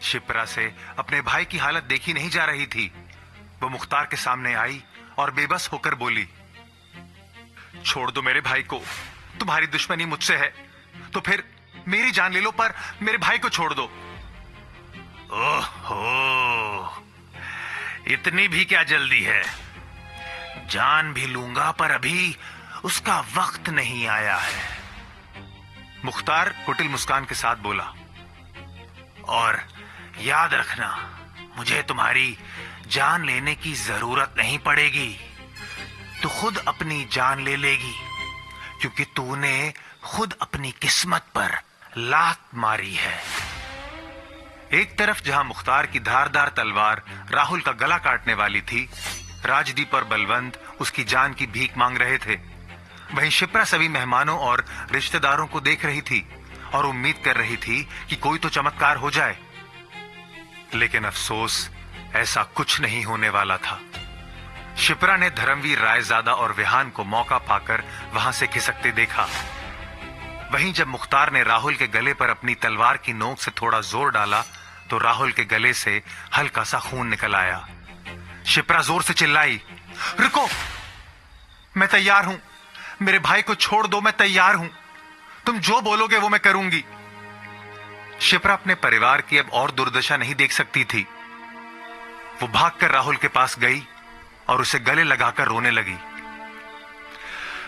शिप्रा से अपने भाई की हालत देखी नहीं जा रही थी। वो मुख्तार के सामने आई और बेबस होकर बोली, छोड़ दो मेरे भाई को, तुम्हारी दुश्मनी मुझसे है तो फिर मेरी जान ले लो, पर मेरे भाई को छोड़ दो। ओहो, इतनी भी क्या जल्दी है? जान भी लूंगा, पर अभी उसका वक्त नहीं आया है। मुख्तार कुटिल मुस्कान के साथ बोला, और याद रखना, मुझे तुम्हारी जान लेने की जरूरत नहीं पड़ेगी। तू खुद अपनी जान ले लेगी, क्योंकि तूने खुद अपनी किस्मत पर लात मारी है। एक तरफ जहां मुख्तार की धारदार तलवार राहुल का गला काटने वाली थी, राजदीप और बलवंत उसकी जान की भीख मांग रहे थे। वहीं शिप्रा सभी मेहमानों और रिश्तेदारों को देख रही थी और उम्मीद कर रही थी कि कोई तो चमत्कार हो जाए। लेकिन अफसोस, ऐसा कुछ नहीं होने वाला था। शिप्रा ने धर्मवीर रायजादा और विहान को मौका पाकर वहां से खिसकते देखा। वहीं जब मुख्तार ने राहुल के गले पर अपनी तलवार की नोक से थोड़ा जोर डाला तो राहुल के गले से हल्का सा खून निकल आया। शिप्रा जोर से चिल्लाई, रुको, मैं तैयार हूं, मेरे भाई को छोड़ दो, मैं तैयार हूं, तुम जो बोलोगे वो मैं करूंगी। शिप्रा अपने परिवार की अब और दुर्दशा नहीं देख सकती थी। वो भागकर राहुल के पास गई और उसे गले लगाकर रोने लगी।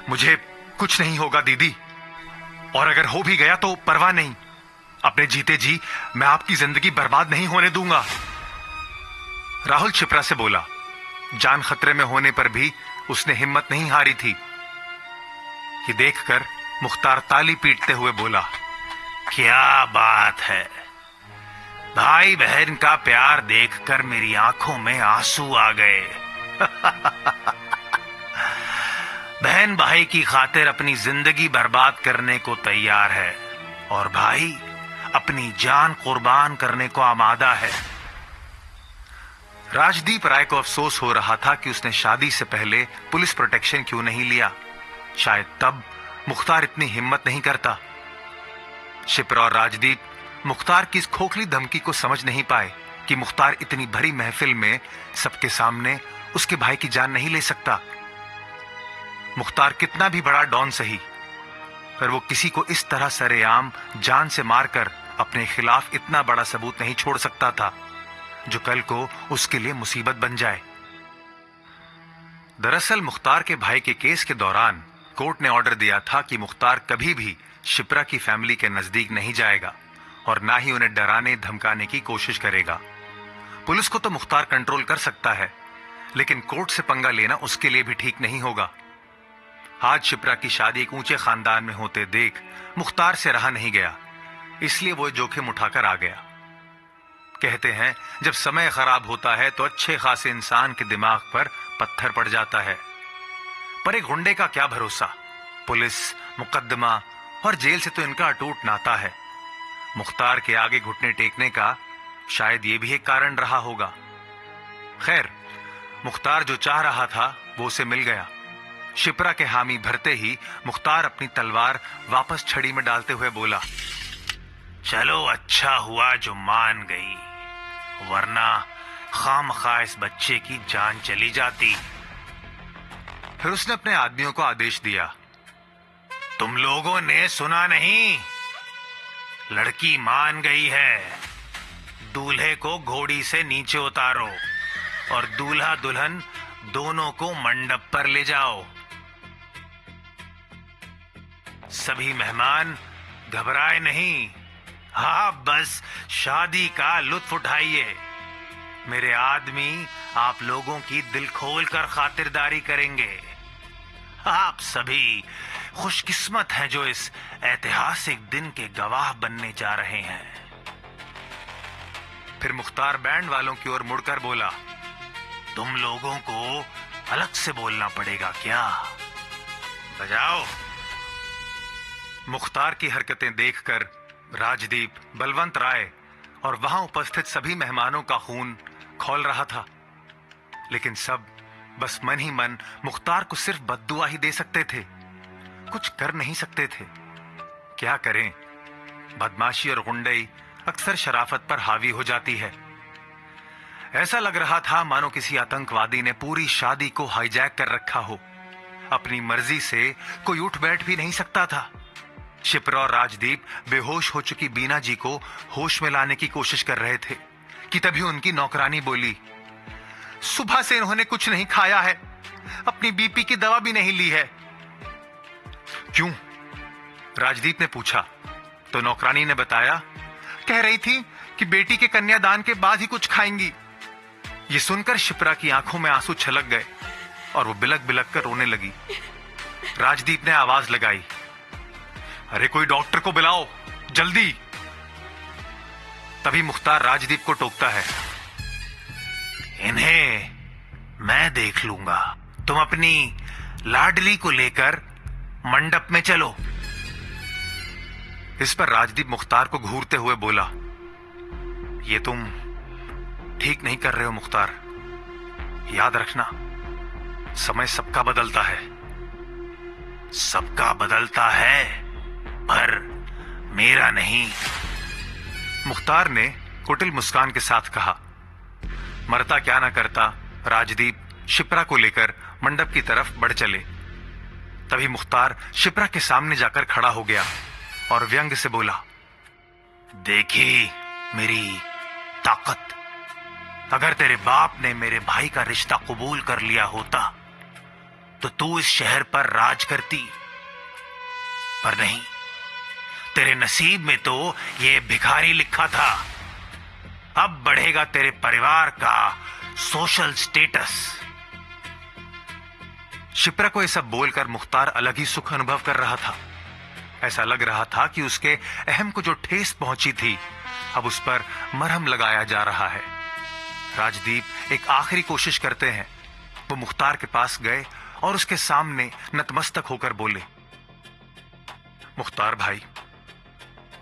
मुझे कुछ नहीं होगा दीदी, और अगर हो भी गया तो परवाह नहीं, अपने जीते जी मैं आपकी जिंदगी बर्बाद नहीं होने दूंगा। राहुल शिप्रा से बोला। जान खतरे में होने पर भी उसने हिम्मत नहीं हारी थी। ये देखकर मुख्तार ताली पीटते हुए बोला, क्या बात है, भाई बहन का प्यार देखकर मेरी आंखों में आंसू आ गए। बहन भाई की खातिर अपनी जिंदगी बर्बाद करने को तैयार है और भाई अपनी जान कुर्बान करने को आमादा है। राजदीप राय को अफसोस हो रहा था कि उसने शादी से पहले पुलिस प्रोटेक्शन क्यों नहीं लिया। शायद तब मुख्तार इतनी हिम्मत नहीं करता। शिप्रा और राजदीप मुख्तार की इस खोखली धमकी को समझ नहीं पाए कि मुख्तार इतनी भरी महफिल में सबके सामने उसके भाई की जान नहीं ले सकता। मुख्तार कितना भी बड़ा डॉन सही, पर वो किसी को इस तरह सरेआम जान से मारकर अपने खिलाफ इतना बड़ा सबूत नहीं छोड़ सकता था जो कल को उसके लिए मुसीबत बन जाए। दरअसल मुख्तार के भाई के केस के दौरान कोर्ट ने ऑर्डर दिया था कि मुख्तार कभी भी शिप्रा की फैमिली के नजदीक नहीं जाएगा और ना ही उन्हें डराने धमकाने की कोशिश करेगा। पुलिस को तो मुख्तार कंट्रोल कर सकता है, लेकिन कोर्ट से पंगा लेना उसके लिए भी ठीक नहीं होगा। आज शिप्रा की शादी एक ऊंचे खानदान में होते देख मुख्तार से रहा नहीं गया, इसलिए वो जोखिम उठाकर आ गया। कहते हैं जब समय खराब होता है तो अच्छे खासे इंसान के दिमाग पर पत्थर पड़ जाता है, पर एक गुंडे का क्या भरोसा। पुलिस, मुकदमा और जेल से तो इनका अटूट नाता है। मुख्तार के आगे घुटने टेकने का शायद ये भी एक कारण रहा होगा। खैर, मुख्तार जो चाह रहा था वो उसे मिल गया। शिप्रा के हामी भरते ही मुख्तार अपनी तलवार वापस छड़ी में डालते हुए बोला, चलो अच्छा हुआ जो मान गई, वरना खामखा इस बच्चे की जान चली जाती। फिर उसने अपने आदमियों को आदेश दिया, तुम लोगों ने सुना नहीं, लड़की मान गई है, दूल्हे को घोड़ी से नीचे उतारो और दूल्हा दुल्हन दोनों को मंडप पर ले जाओ। सभी मेहमान घबराए नहीं, हाँ बस शादी का लुत्फ उठाइए। मेरे आदमी आप लोगों की दिल खोल कर खातिरदारी करेंगे। आप सभी खुशकिस्मत हैं जो इस ऐतिहासिक दिन के गवाह बनने जा रहे हैं। फिर मुख्तार बैंड वालों की ओर मुड़कर बोला, तुम लोगों को अलग से बोलना पड़ेगा क्या, बजाओ। मुख्तार की हरकतें देखकर राजदीप, बलवंत राय और वहां उपस्थित सभी मेहमानों का खून खौल रहा था, लेकिन सब बस मन ही मन मुख्तार को सिर्फ बद्दुआ ही दे सकते थे, कुछ कर नहीं सकते थे। क्या करें, बदमाशी और गुंडई अक्सर शराफत पर हावी हो जाती है। ऐसा लग रहा था मानो किसी आतंकवादी ने पूरी शादी को हाईजैक कर रखा हो। अपनी मर्जी से कोई उठ बैठ भी नहीं सकता था। शिप्रा और राजदीप बेहोश हो चुकी बीना जी को होश में लाने की कोशिश कर रहे थे कि तभी उनकी नौकरानी बोली, सुबह से इन्होंने कुछ नहीं खाया है, अपनी बीपी की दवा भी नहीं ली है। क्यों? राजदीप ने पूछा तो नौकरानी ने बताया, कह रही थी कि बेटी के कन्यादान के बाद ही कुछ खाएंगी। ये सुनकर शिप्रा की आंखों में आंसू छलक गए और वो बिलक बिलक कर रोने लगी। राजदीप ने आवाज लगाई, अरे कोई डॉक्टर को बुलाओ जल्दी। तभी मुख्तार राजदीप को टोकता है, इन्हें मैं देख लूंगा, तुम अपनी लाडली को लेकर मंडप में चलो। इस पर राजदीप मुख्तार को घूरते हुए बोला, ये तुम ठीक नहीं कर रहे हो मुख्तार, याद रखना समय सबका बदलता है। सबका बदलता है, पर मेरा नहीं। मुख्तार ने कुटिल मुस्कान के साथ कहा। मरता क्या ना करता, राजदीप शिप्रा को लेकर मंडप की तरफ बढ़ चले। तभी मुख्तार शिप्रा के सामने जाकर खड़ा हो गया और व्यंग से बोला, देखी मेरी ताकत। अगर तेरे बाप ने मेरे भाई का रिश्ता कबूल कर लिया होता तो तू इस शहर पर राज करती, पर नहीं। तेरे नसीब में तो ये भिखारी लिखा था। अब बढ़ेगा तेरे परिवार का सोशल स्टेटस। शिप्रा को यह सब बोलकर मुख्तार अलग ही सुख अनुभव कर रहा था। ऐसा लग रहा था कि उसके अहम को जो ठेस पहुंची थी, अब उस पर मरहम लगाया जा रहा है। राजदीप एक आखिरी कोशिश करते हैं। वो मुख्तार के पास गए और उसके सामने नतमस्तक होकर बोले, मुख्तार भाई,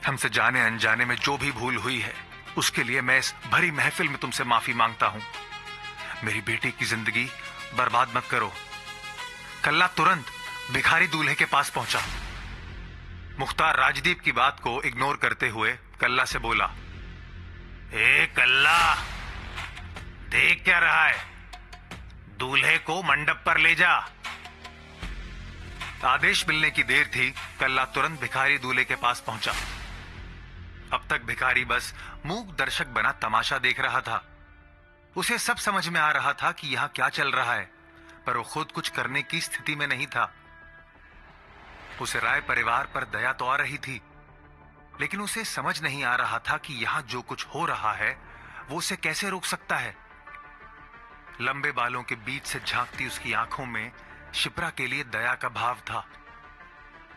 हमसे जाने अनजाने में जो भी भूल हुई है उसके लिए मैं इस भरी महफिल में तुमसे माफी मांगता हूं। मेरी बेटी की जिंदगी बर्बाद मत करो। कल्ला तुरंत भिखारी दूल्हे के पास पहुंचा। मुख्तार राजदीप की बात को इग्नोर करते हुए कल्ला से बोला, ए कल्ला, देख क्या रहा है? दूल्हे को मंडप पर ले जा। आदेश मिलने की देर थी, कल्ला तुरंत भिखारी दूल्हे के पास पहुंचा। अब तक भिखारी बस मूक दर्शक बना तमाशा देख रहा था। उसे सब समझ में आ रहा था कि यहां क्या चल रहा है, पर वो खुद कुछ करने की स्थिति में नहीं था। उसे राय परिवार पर दया तो आ रही थी, लेकिन उसे समझ नहीं आ रहा था कि यहां जो कुछ हो रहा है वो उसे कैसे रोक सकता है। लंबे बालों के बीच से झांकती उसकी आंखों में शिप्रा के लिए दया का भाव था,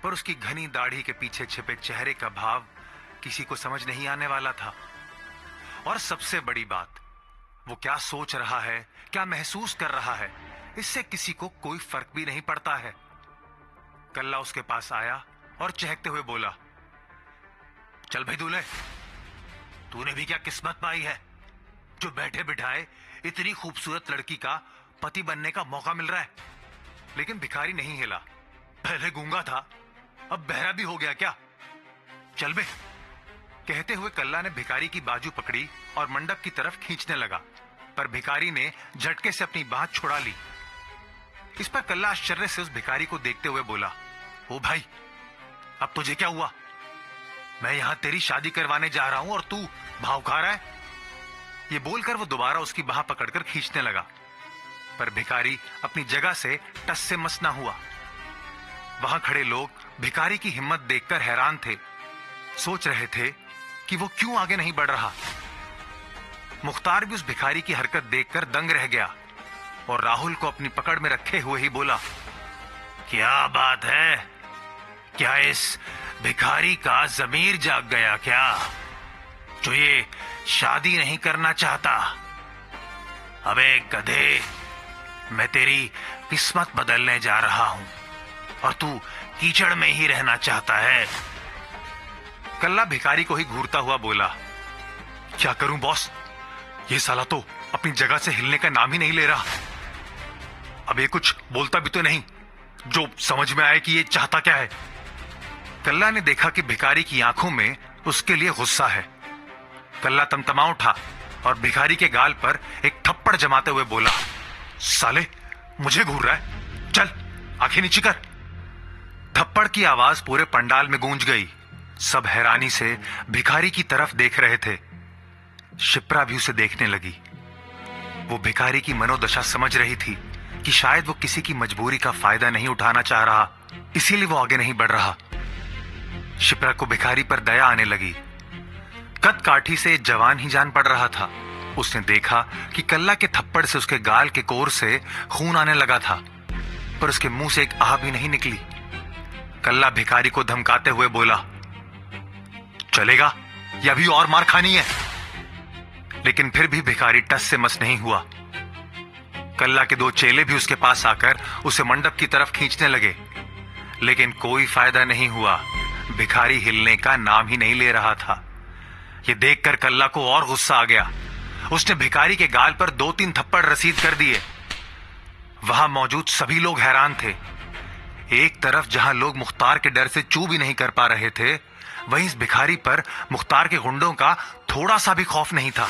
पर उसकी घनी दाढ़ी के पीछे छिपे चेहरे का भाव किसी को समझ नहीं आने वाला था। और सबसे बड़ी बात, वो क्या सोच रहा है, क्या महसूस कर रहा है, इससे किसी को कोई फर्क भी नहीं पड़ता है। कल्ला उसके पास आया और चहकते हुए बोला, चल भाई दूल्हे, तूने भी क्या किस्मत पाई है जो बैठे बिठाए इतनी खूबसूरत लड़की का पति बनने का मौका मिल रहा है। लेकिन भिखारी नहीं हिला। पहले गूंगा था, अब बहरा भी हो गया क्या? चल बे। कहते हुए कल्ला ने भिखारी की बाजू पकड़ी और मंडप की तरफ खींचने लगा, पर भिखारी ने झटके से अपनी बात छुड़ा ली। इस पर कल्ला आश्चर्य से उस भिखारी को देखते हुए बोला, ओ भाई, अब तुझे क्या हुआ? मैं यहां तेरी शादी करवाने जा रहा हूं और तू भाव खा रहा है। ये बोलकर वो दोबारा उसकी बाह पकड़कर खींचने लगा, पर भिखारी अपनी जगह से टस से मस ना हुआ। वहां खड़े लोग भिखारी की हिम्मत देखकर हैरान थे, सोच रहे थे कि वो क्यों आगे नहीं बढ़ रहा। मुख्तार भी उस भिखारी की हरकत देखकर दंग रह गया और राहुल को अपनी पकड़ में रखे हुए ही बोला, क्या बात है? क्या इस भिखारी का जमीर जाग गया क्या, जो ये शादी नहीं करना चाहता? अबे गधे, मैं तेरी किस्मत बदलने जा रहा हूं और तू कीचड़ में ही रहना चाहता है। कल्ला भिखारी को ही घूरता हुआ बोला, क्या करूं बॉस, ये साला तो अपनी जगह से हिलने का नाम ही नहीं ले रहा। अब ये कुछ बोलता भी तो नहीं जो समझ में आए कि ये चाहता क्या है। कल्ला ने देखा कि भिखारी की आंखों में उसके लिए गुस्सा है। कल्ला तमतमा उठा और भिखारी के गाल पर एक थप्पड़ जमाते हुए बोला, साले, मुझे घूर रहा है? चल आंखें नीची कर। थप्पड़ की आवाज पूरे पंडाल में गूंज गई। सब हैरानी से भिखारी की तरफ देख रहे थे। शिप्रा भी उसे देखने लगी। वो भिखारी की मनोदशा समझ रही थी कि शायद वो किसी की मजबूरी का फायदा नहीं उठाना चाह रहा, इसीलिए वो आगे नहीं बढ़ रहा। शिप्रा को भिखारी पर दया आने लगी। कद काठी से जवान ही जान पड़ रहा था। उसने देखा कि कल्ला के थप्पड़ से उसके गाल के कोर से खून आने लगा था, पर उसके मुंह से एक आह भी नहीं निकली। कल्ला भिखारी को धमकाते हुए बोला, चलेगा या अभी और मार खानी है? लेकिन फिर भी भिखारी टस से मस नहीं हुआ। कल्ला के दो चेले भी उसके पास आकर उसे मंडप की तरफ खींचने लगे, लेकिन कोई फायदा नहीं हुआ। भिखारी हिलने का नाम ही नहीं ले रहा था। यह देखकर कल्ला को और गुस्सा आ गया। उसने भिखारी के गाल पर 2-3 थप्पड़ रसीद कर दिए। वहां मौजूद सभी लोग हैरान थे। एक तरफ जहां लोग मुख्तार के डर से चू भी नहीं कर पा रहे थे, वहीं इस भिखारी पर मुख्तार के गुंडों का थोड़ा सा भी खौफ नहीं था।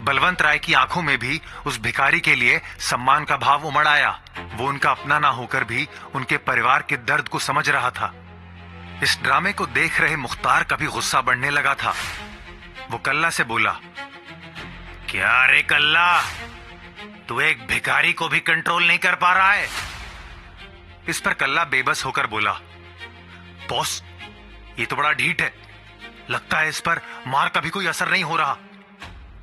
बलवंत राय की आंखों में भी उस भिखारी के लिए सम्मान का भाव उमड़ आया। वो उनका अपना ना होकर भी उनके परिवार के दर्द को समझ रहा था। इस ड्रामे को देख रहे मुख्तार का भी गुस्सा बढ़ने लगा था। वो कल्ला से बोला, क्या रे कल्ला, तू एक भिखारी को भी कंट्रोल नहीं कर पा रहा है? इस पर कल्ला बेबस होकर बोला, बॉस, ये तो बड़ा ढीठ है। लगता है इस पर मार का भी कोई असर नहीं हो रहा।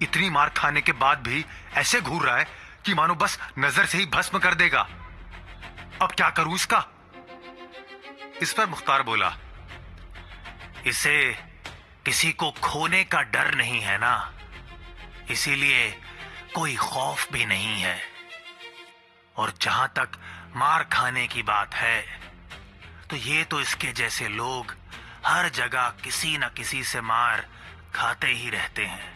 इतनी मार खाने के बाद भी ऐसे घूर रहा है कि मानो बस नजर से ही भस्म कर देगा। अब क्या करूं इसका? इस पर मुख्तार बोला, इसे किसी को खोने का डर नहीं है ना, इसीलिए कोई खौफ भी नहीं है। और जहां तक मार खाने की बात है, तो ये तो इसके जैसे लोग हर जगह किसी न किसी से मार खाते ही रहते हैं,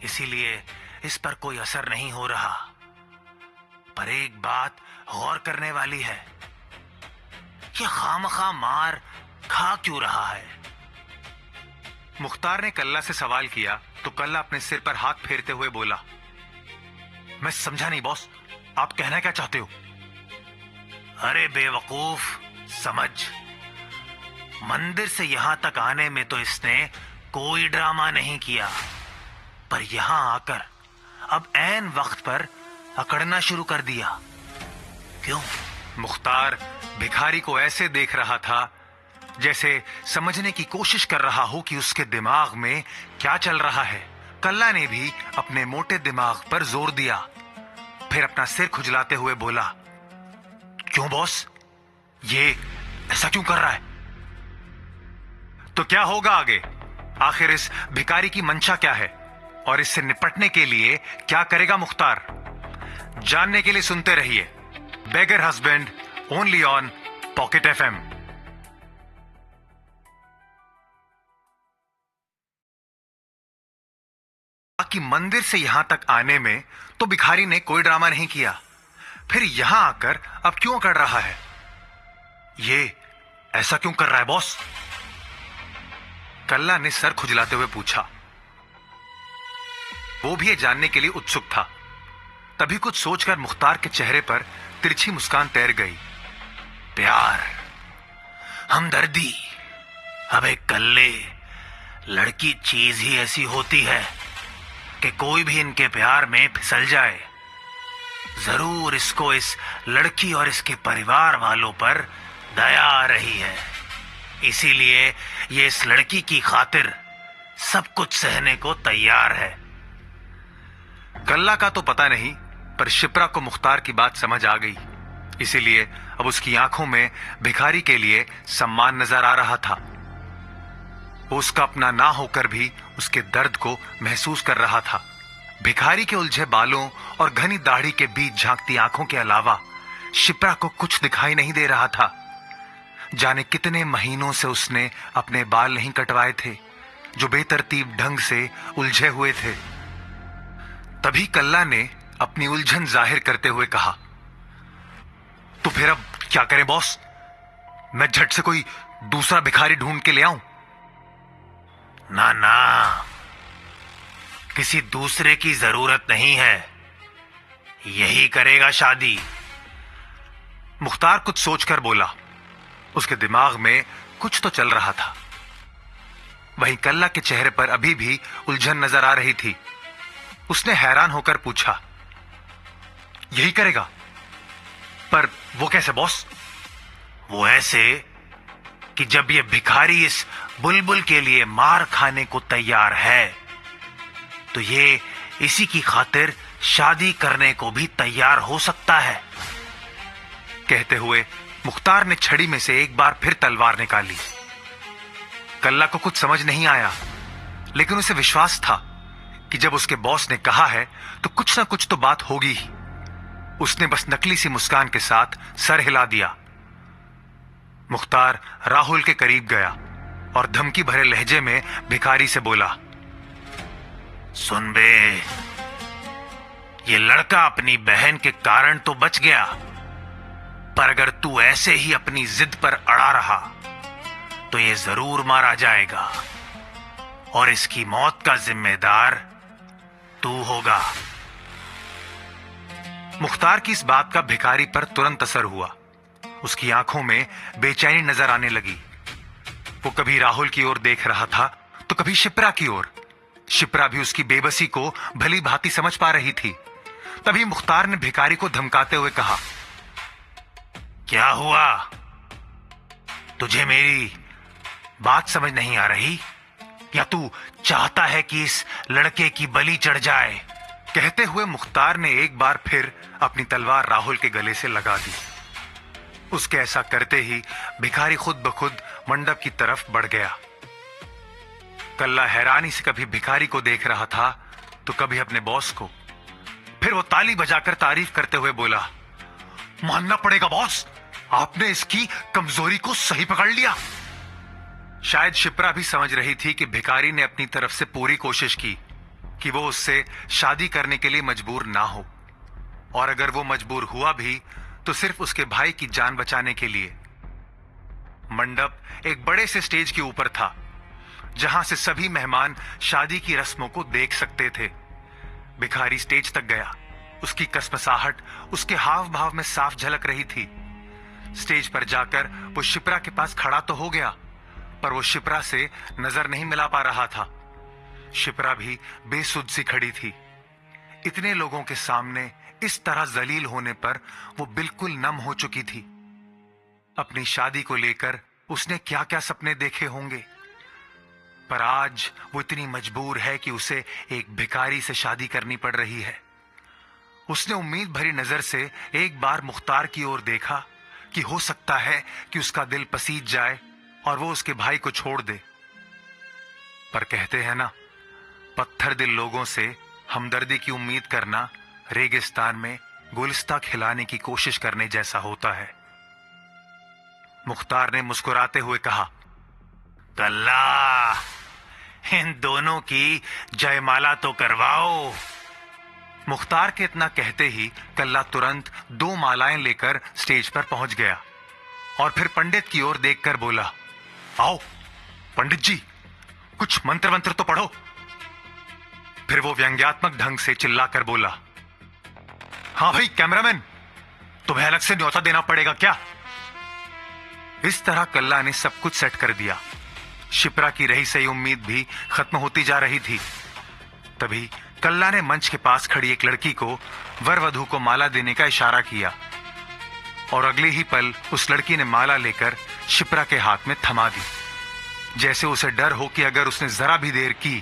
इसीलिए इस पर कोई असर नहीं हो रहा। पर एक बात गौर करने वाली है, ये खामखा मार खा क्यों रहा है? मुख्तार ने कल्ला से सवाल किया तो कल्ला अपने सिर पर हाथ फेरते हुए बोला, मैं समझा नहीं बॉस, आप कहना क्या चाहते हो? अरे बेवकूफ, समझ, मंदिर से यहां तक आने में तो इसने कोई ड्रामा नहीं किया, पर यहां आकर अब ऐन वक्त पर अकड़ना शुरू कर दिया। क्यों? मुख्तार भिखारी को ऐसे देख रहा था जैसे समझने की कोशिश कर रहा हो कि उसके दिमाग में क्या चल रहा है। कल्ला ने भी अपने मोटे दिमाग पर जोर दिया, फिर अपना सिर खुजलाते हुए बोला, क्यों बॉस, ये ऐसा क्यों कर रहा है? तो क्या होगा आगे? आखिर इस भिखारी की मंशा क्या है और इससे निपटने के लिए क्या करेगा मुख्तार? जानने के लिए सुनते रहिए beggar husband, only on pocket FM. कि मंदिर से यहां तक आने में तो भिखारी ने कोई ड्रामा नहीं किया, फिर यहां आकर अब क्यों कर रहा है? ये ऐसा क्यों कर रहा है बॉस? कल्ला ने सर खुजलाते हुए पूछा। वो भी ये जानने के लिए उत्सुक था। तभी कुछ सोचकर मुख्तार के चेहरे पर तिरछी मुस्कान तैर गई। प्यार, हमदर्दी, अबे कल्ले, लड़की चीज ही ऐसी होती है कि कोई भी इनके प्यार में फिसल जाए। जरूर इसको इस लड़की और इसके परिवार वालों पर दया आ रही है, इसीलिए ये इस लड़की की खातिर सब कुछ सहने को तैयार है। कल्ला का तो पता नहीं, पर शिप्रा को मुख्तार की बात समझ आ गई, इसीलिए अब उसकी आंखों में भिखारी के लिए सम्मान नजर आ रहा था। वो उसका अपना ना होकर भी उसके दर्द को महसूस कर रहा था। भिखारी के उलझे बालों और घनी दाढ़ी के बीच झांकती आंखों के अलावा शिप्रा को कुछ दिखाई नहीं दे रहा था। जाने कितने महीनों से उसने अपने बाल नहीं कटवाए थे, जो बेतरतीब ढंग से उलझे हुए थे। तभी कल्ला ने अपनी उलझन जाहिर करते हुए कहा, तो फिर अब क्या करें बॉस? मैं झट से कोई दूसरा भिखारी ढूंढ के ले आऊं? ना ना, किसी दूसरे की जरूरत नहीं है, यही करेगा शादी। मुख्तार कुछ सोचकर बोला। उसके दिमाग में कुछ तो चल रहा था। वहीं कल्ला के चेहरे पर अभी भी उलझन नजर आ रही थी। उसने हैरान होकर पूछा, यही करेगा? पर वो कैसे बॉस? वो ऐसे कि जब ये भिखारी इस बुलबुल के लिए मार खाने को तैयार है, तो ये इसी की खातिर शादी करने को भी तैयार हो सकता है। कहते हुए मुख्तार ने छड़ी में से एक बार फिर तलवार निकाली। कल्ला को कुछ समझ नहीं आया, लेकिन उसे विश्वास था कि जब उसके बॉस ने कहा है तो कुछ ना कुछ तो बात होगी ही। उसने बस नकली सी मुस्कान के साथ सर हिला दिया। मुख्तार राहुल के करीब गया और धमकी भरे लहजे में भिखारी से बोला, सुन बे, ये लड़का अपनी बहन के कारण तो बच गया, पर अगर तू ऐसे ही अपनी जिद पर अड़ा रहा तो ये जरूर मारा जाएगा और इसकी मौत का जिम्मेदार तू होगा। मुख्तार की इस बात का भिखारी पर तुरंत असर हुआ। उसकी आंखों में बेचैनी नजर आने लगी। वो कभी राहुल की ओर देख रहा था तो कभी शिप्रा की ओर। शिप्रा भी उसकी बेबसी को भली भांति समझ पा रही थी। तभी मुख्तार ने भिखारी को धमकाते हुए कहा, क्या हुआ? तुझे मेरी बात समझ नहीं आ रही, या तू चाहता है कि इस लड़के की बलि चढ़ जाए? कहते हुए मुख्तार ने एक बार फिर अपनी तलवार राहुल के गले से लगा दी। उसके ऐसा करते ही भिखारी खुद ब खुद मंडप की तरफ बढ़ गया। कल्ला हैरानी से कभी भिखारी को देख रहा था तो कभी अपने बॉस को। फिर वो ताली बजाकर तारीफ करते हुए बोला, मानना पड़ेगा बॉस, आपने इसकी कमजोरी को सही पकड़ लिया। शायद शिप्रा भी समझ रही थी कि भिखारी ने अपनी तरफ से पूरी कोशिश की कि वो उससे शादी करने के लिए मजबूर ना हो, और अगर वो मजबूर हुआ भी तो सिर्फ उसके भाई की जान बचाने के लिए। मंडप एक बड़े से स्टेज के ऊपर था जहां से सभी मेहमान शादी की रस्मों को देख सकते थे। भिखारी स्टेज तक गया। उसकी कसमसाहट उसके हाव भाव में साफ झलक रही थी। स्टेज पर जाकर वो शिप्रा के पास खड़ा तो हो गया, पर वो शिप्रा से नजर नहीं मिला पा रहा था। शिप्रा भी बेसुध सी खड़ी थी। इतने लोगों के सामने इस तरह जलील होने पर वो बिल्कुल नम हो चुकी थी। अपनी शादी को लेकर उसने क्या क्या सपने देखे होंगे, पर आज वो इतनी मजबूर है कि उसे एक भिखारी से शादी करनी पड़ रही है। उसने उम्मीद भरी नजर से एक बार मुख्तार की ओर देखा कि हो सकता है कि उसका दिल पसीज जाए और वो उसके भाई को छोड़ दे। पर कहते हैं ना, पत्थर दिल लोगों से हमदर्दी की उम्मीद करना रेगिस्तान में गुलिस्ता खिलाने की कोशिश करने जैसा होता है। मुख्तार ने मुस्कुराते हुए कहा, कल्ला, इन दोनों की जयमाला तो करवाओ। मुख्तार के इतना कहते ही कल्ला तुरंत 2 मालाएं लेकर स्टेज पर पहुंच गया और फिर पंडित की ओर देखकर बोला, आओ पंडित जी, कुछ मंत्र मंत्र तो पढ़ो। फिर वो व्यंग्यात्मक ढंग से चिल्लाकर बोला, हाँ भाई कैमरामैन, तुम्हें अलग से न्योता देना पड़ेगा क्या? इस तरह कल्ला ने सब कुछ सेट कर दिया। शिप्रा की रही सही उम्मीद भी खत्म होती जा रही थी। तभी कल्ला ने मंच के पास खड़ी एक लड़की को वर वधू को माला देने का इशारा किया और अगले ही पल उस लड़की ने माला लेकर शिप्रा के हाथ में थमा दी, जैसे उसे डर हो कि अगर उसने जरा भी देर की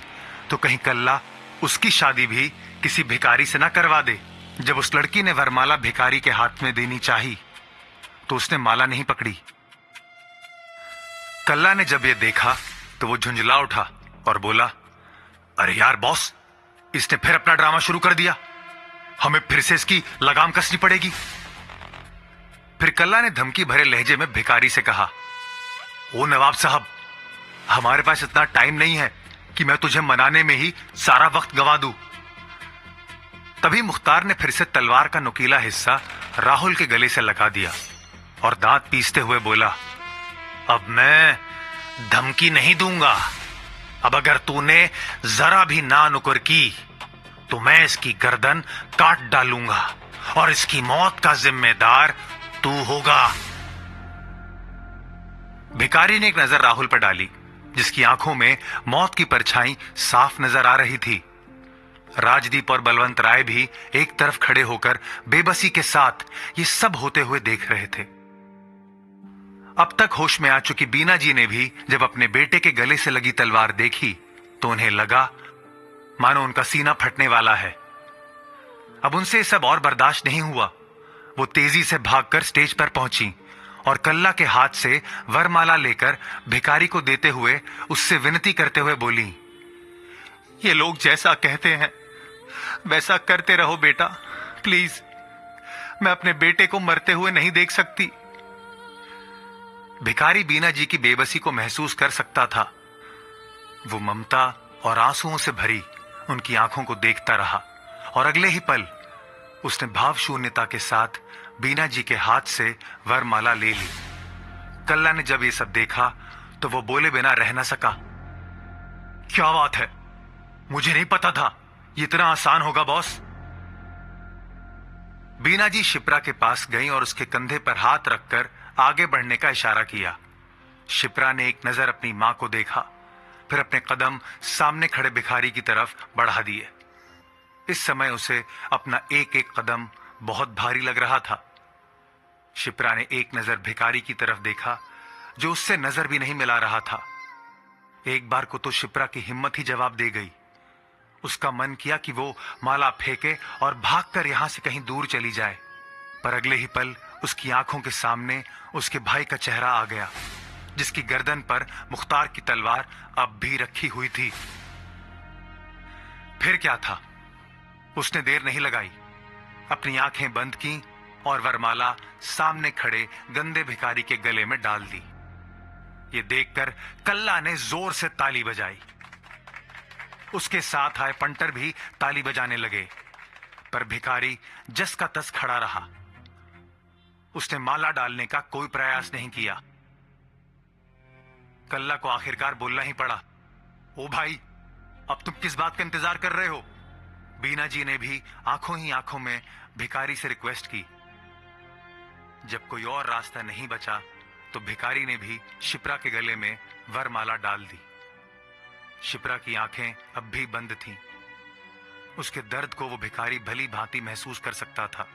तो कहीं कल्ला उसकी शादी भी किसी भिखारी से ना करवा दे। जब उस लड़की ने वरमाला भिखारी के हाथ में देनी चाही तो उसने माला नहीं पकड़ी। कल्ला ने जब यह देखा तो वो झुंझला उठा और बोला, अरे यार बॉस, इसने फिर अपना ड्रामा शुरू कर दिया, हमें फिर से इसकी लगाम कसनी पड़ेगी। फिर कल्ला ने धमकी भरे लहजे में भिखारी से कहा, ओ नवाब साहब, हमारे पास इतना टाइम नहीं है कि मैं तुझे मनाने में ही सारा वक्त गंवा दूं। तभी मुख्तार ने फिर से तलवार का नुकीला हिस्सा राहुल के गले से लगा दिया और दांत पीसते हुए बोला, अब मैं धमकी नहीं दूंगा। अब अगर तूने जरा भी ना नुकर की तो मैं इसकी गर्दन काट डालूंगा और इसकी मौत का जिम्मेदार तू होगा। भिखारी ने एक नजर राहुल पर डाली, जिसकी आंखों में मौत की परछाई साफ नजर आ रही थी। राजदीप और बलवंत राय भी एक तरफ खड़े होकर बेबसी के साथ ये सब होते हुए देख रहे थे। अब तक होश में आ चुकी बीना जी ने भी जब अपने बेटे के गले से लगी तलवार देखी तो उन्हें लगा मानो उनका सीना फटने वाला है। अब उनसे सब और बर्दाश्त नहीं हुआ। वो तेजी से भागकर स्टेज पर पहुंची और कल्ला के हाथ से वरमाला लेकर भिखारी को देते हुए उससे विनती करते हुए बोली, ये लोग जैसा कहते हैं वैसा करते रहो बेटा, प्लीज, मैं अपने बेटे को मरते हुए नहीं देख सकती। भिखारी बीना जी की बेबसी को महसूस कर सकता था। वो ममता और आंसुओं से भरी उनकी आंखों को देखता रहा और अगले ही पल उसने भाव शून्यता के साथ बीना जी के हाथ से वरमाला ले ली। कल्ला ने जब ये सब देखा तो वो बोले बिना रह न सका। क्या बात है, मुझे नहीं पता था ये इतना आसान होगा बॉस। बीना जी शिप्रा के पास गई और उसके कंधे पर हाथ रखकर आगे बढ़ने का इशारा किया। शिप्रा ने एक नजर अपनी मां को देखा, फिर अपने कदम सामने खड़े भिखारी की तरफ बढ़ा दिए। इस समय उसे अपना एक एक कदम बहुत भारी लग रहा था। शिप्रा ने एक नजर भिखारी की तरफ देखा जो उससे नजर भी नहीं मिला रहा था। एक बार को तो शिप्रा की हिम्मत ही जवाब दे गई। उसका मन किया कि वो माला फेंके और भागकर यहां से कहीं दूर चली जाए, पर अगले ही पल उसकी आंखों के सामने उसके भाई का चेहरा आ गया, जिसकी गर्दन पर मुख्तार की तलवार अब भी रखी हुई थी। फिर क्या था, उसने देर नहीं लगाई, अपनी आंखें बंद की और वरमाला सामने खड़े गंदे भिखारी के गले में डाल दी। ये देखकर कल्ला ने जोर से ताली बजाई। उसके साथ आए पंटर भी ताली बजाने लगे, पर भिखारी जस का तस खड़ा रहा। उसने माला डालने का कोई प्रयास नहीं किया। कल्ला को आखिरकार बोलना ही पड़ा, ओ भाई, अब तुम किस बात का इंतजार कर रहे हो? बीना जी ने भी आंखों ही आंखों में भिखारी से रिक्वेस्ट की। जब कोई और रास्ता नहीं बचा तो भिखारी ने भी शिप्रा के गले में वरमाला डाल दी। शिप्रा की आंखें अब भी बंद थीं। उसके दर्द को वो भिखारी भली भांति महसूस कर सकता था।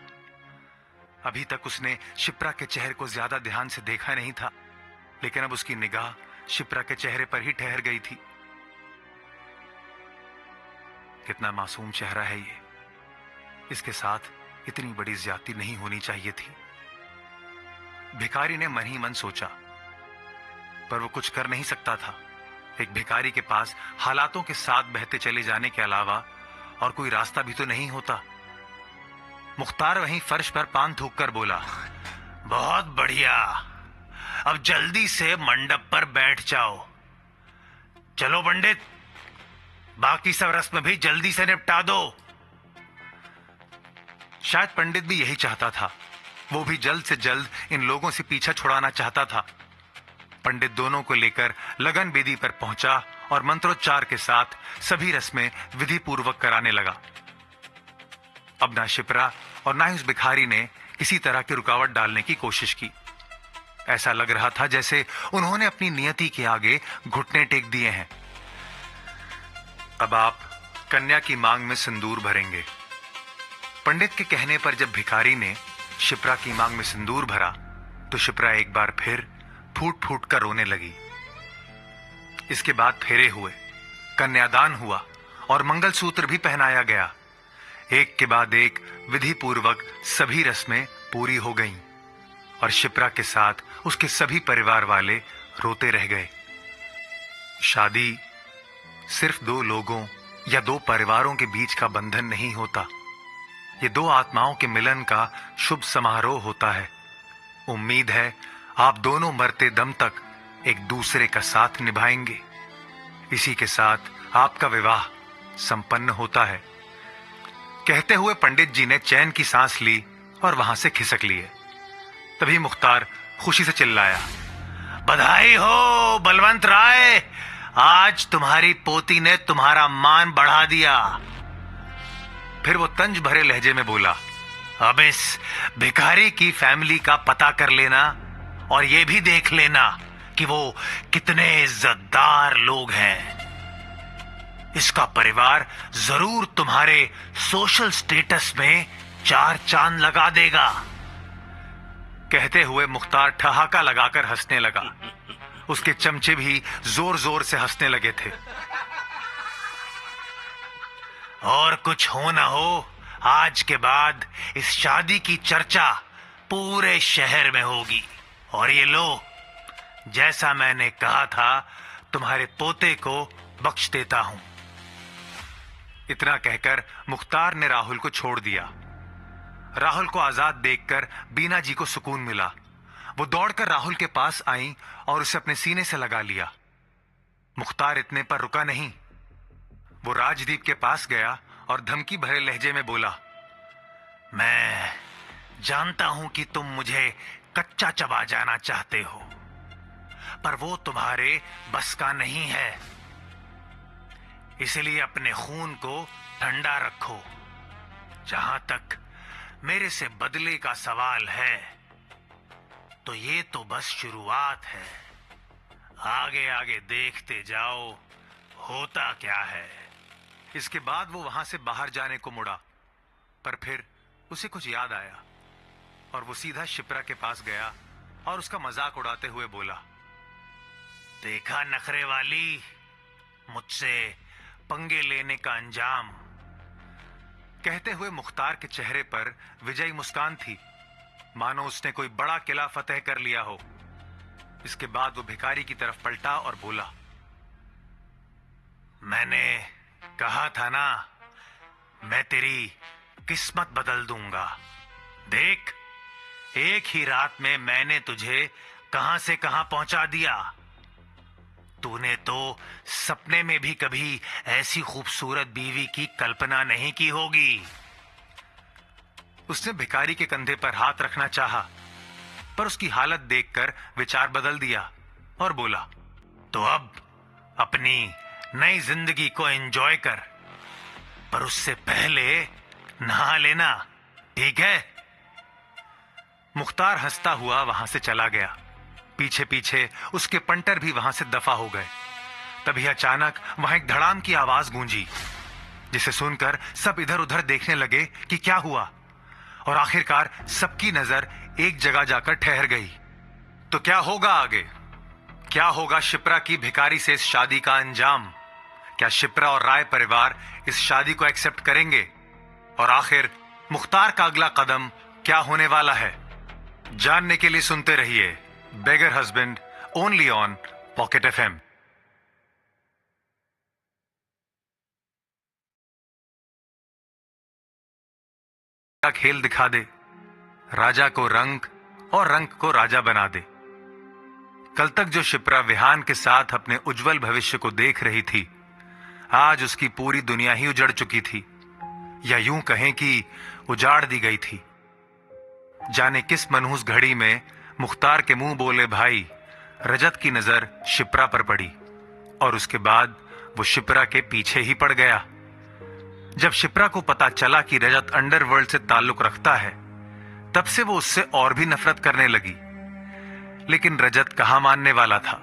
अभी तक उसने शिप्रा के चेहरे को ज्यादा ध्यान से देखा नहीं था, लेकिन अब उसकी निगाह शिप्रा के चेहरे पर ही ठहर गई थी। कितना मासूम चेहरा है ये, इसके साथ इतनी बड़ी ज्यादती नहीं होनी चाहिए थी। भिखारी ने मन ही मन सोचा, पर वो कुछ कर नहीं सकता था। एक भिखारी के पास हालातों के साथ बहते चले जाने के अलावा और कोई रास्ता भी तो नहीं होता। मुख्तार वहीं फर्श पर पान थूक कर बोला, बहुत बढ़िया, अब जल्दी से मंडप पर बैठ जाओ। चलो पंडित, बाकी सब रस्म भी जल्दी से निपटा दो। शायद पंडित भी यही चाहता था। वो भी जल्द से जल्द इन लोगों से पीछा छुड़ाना चाहता था। पंडित दोनों को लेकर लगन बेदी पर पहुंचा और मंत्रोच्चार के साथ सभी रस्में विधि पूर्वक कराने लगा। अब ना शिप्रा और ना ही उस भिखारी ने किसी तरह की रुकावट डालने की कोशिश की। ऐसा लग रहा था जैसे उन्होंने अपनी नियति के आगे घुटने टेक दिए हैं। अब आप कन्या की मांग में सिंदूर भरेंगे। पंडित के कहने पर जब भिखारी ने शिप्रा की मांग में सिंदूर भरा तो शिप्रा एक बार फिर फूट फूट कर रोने लगी। इसके बाद फेरे हुए, कन्यादान हुआ और मंगलसूत्र भी पहनाया गया। एक के बाद एक विधि पूर्वक सभी रस्में पूरी हो गईं और शिप्रा के साथ उसके सभी परिवार वाले रोते रह गए। शादी सिर्फ दो लोगों या दो परिवारों के बीच का बंधन नहीं होता, ये दो आत्माओं के मिलन का शुभ समारोह होता है। उम्मीद है आप दोनों मरते दम तक एक दूसरे का साथ निभाएंगे। इसी के साथ आपका विवाह संपन्न होता है। कहते हुए पंडित जी ने चैन की सांस ली और वहां से खिसक लिए। तभी मुख्तार खुशी से चिल्लाया, बधाई हो बलवंत राय, आज तुम्हारी पोती ने तुम्हारा मान बढ़ा दिया। फिर वो तंज भरे लहजे में बोला, अब इस भिखारी की फैमिली का पता कर लेना और ये भी देख लेना कि वो कितने इज्जतदार लोग हैं। इसका परिवार जरूर तुम्हारे सोशल स्टेटस में 4 चांद लगा देगा। कहते हुए मुख्तार ठहाका लगाकर हंसने लगा। उसके चमचे भी जोर जोर से हंसने लगे थे। और कुछ हो ना हो, आज के बाद इस शादी की चर्चा पूरे शहर में होगी। और ये लो, जैसा मैंने कहा था, तुम्हारे पोते को बख्श देता हूं। इतना कहकर मुख्तार ने राहुल को छोड़ दिया। राहुल को आजाद देखकर बीना जी को सुकून मिला। वो दौड़कर राहुल के पास आई और उसे अपने सीने से लगा लिया। मुख्तार इतने पर रुका नहीं। वो राजदीप के पास गया और धमकी भरे लहजे में बोला, मैं जानता हूं कि तुम मुझे कच्चा चबा जाना चाहते हो, पर वो तुम्हारे बस का नहीं है। इसलिए अपने खून को ठंडा रखो। जहां तक मेरे से बदले का सवाल है, तो ये तो बस शुरुआत है। आगे आगे देखते जाओ होता क्या है। इसके बाद वो वहां से बाहर जाने को मुड़ा, पर फिर उसे कुछ याद आया और वो सीधा शिप्रा के पास गया और उसका मजाक उड़ाते हुए बोला, देखा नखरे वाली, मुझसे पंगे लेने का अंजाम। कहते हुए मुख्तार के चेहरे पर विजयी मुस्कान थी, मानो उसने कोई बड़ा किला फतेह कर लिया हो। इसके बाद वो भिखारी की तरफ पलटा और बोला, मैंने कहा था ना, मैं तेरी किस्मत बदल दूंगा। देख, एक ही रात में मैंने तुझे कहां से कहां पहुंचा दिया। तूने तो सपने में भी कभी ऐसी खूबसूरत बीवी की कल्पना नहीं की होगी। उसने भिखारी के कंधे पर हाथ रखना चाहा, पर उसकी हालत देखकर विचार बदल दिया और बोला, तो अब अपनी नई जिंदगी को एंजॉय कर, पर उससे पहले नहा लेना, ठीक है? मुख्तार हंसता हुआ वहां से चला गया। पीछे पीछे उसके पंटर भी वहां से दफा हो गए। तभी अचानक वहां एक धड़ाम की आवाज गूंजी, जिसे सुनकर सब इधर उधर देखने लगे कि क्या हुआ, और आखिरकार सबकी नजर एक जगह जाकर ठहर गई। तो क्या होगा आगे? क्या होगा शिप्रा की भिखारी से इस शादी का अंजाम? क्या शिप्रा और राय परिवार इस शादी को एक्सेप्ट करेंगे? और आखिर मुख्तार का अगला कदम क्या होने वाला है? जानने के लिए सुनते रहिए beggar husband, only on pocket FM. खेल दिखा दे, राजा को रंक और रंक को राजा बना दे। कल तक जो शिप्रा विहान के साथ अपने उज्जवल भविष्य को देख रही थी, आज उसकी पूरी दुनिया ही उजड़ चुकी थी, या यूं कहें कि उजाड़ दी गई थी। जाने किस मनहूस घड़ी में मुख्तार के मुंह बोले भाई रजत की नजर शिप्रा पर पड़ी, और उसके बाद वो शिप्रा के पीछे ही पड़ गया। जब शिप्रा को पता चला कि रजत अंडरवर्ल्ड से ताल्लुक रखता है, तब से वो उससे और भी नफरत करने लगी। लेकिन रजत कहां मानने वाला था।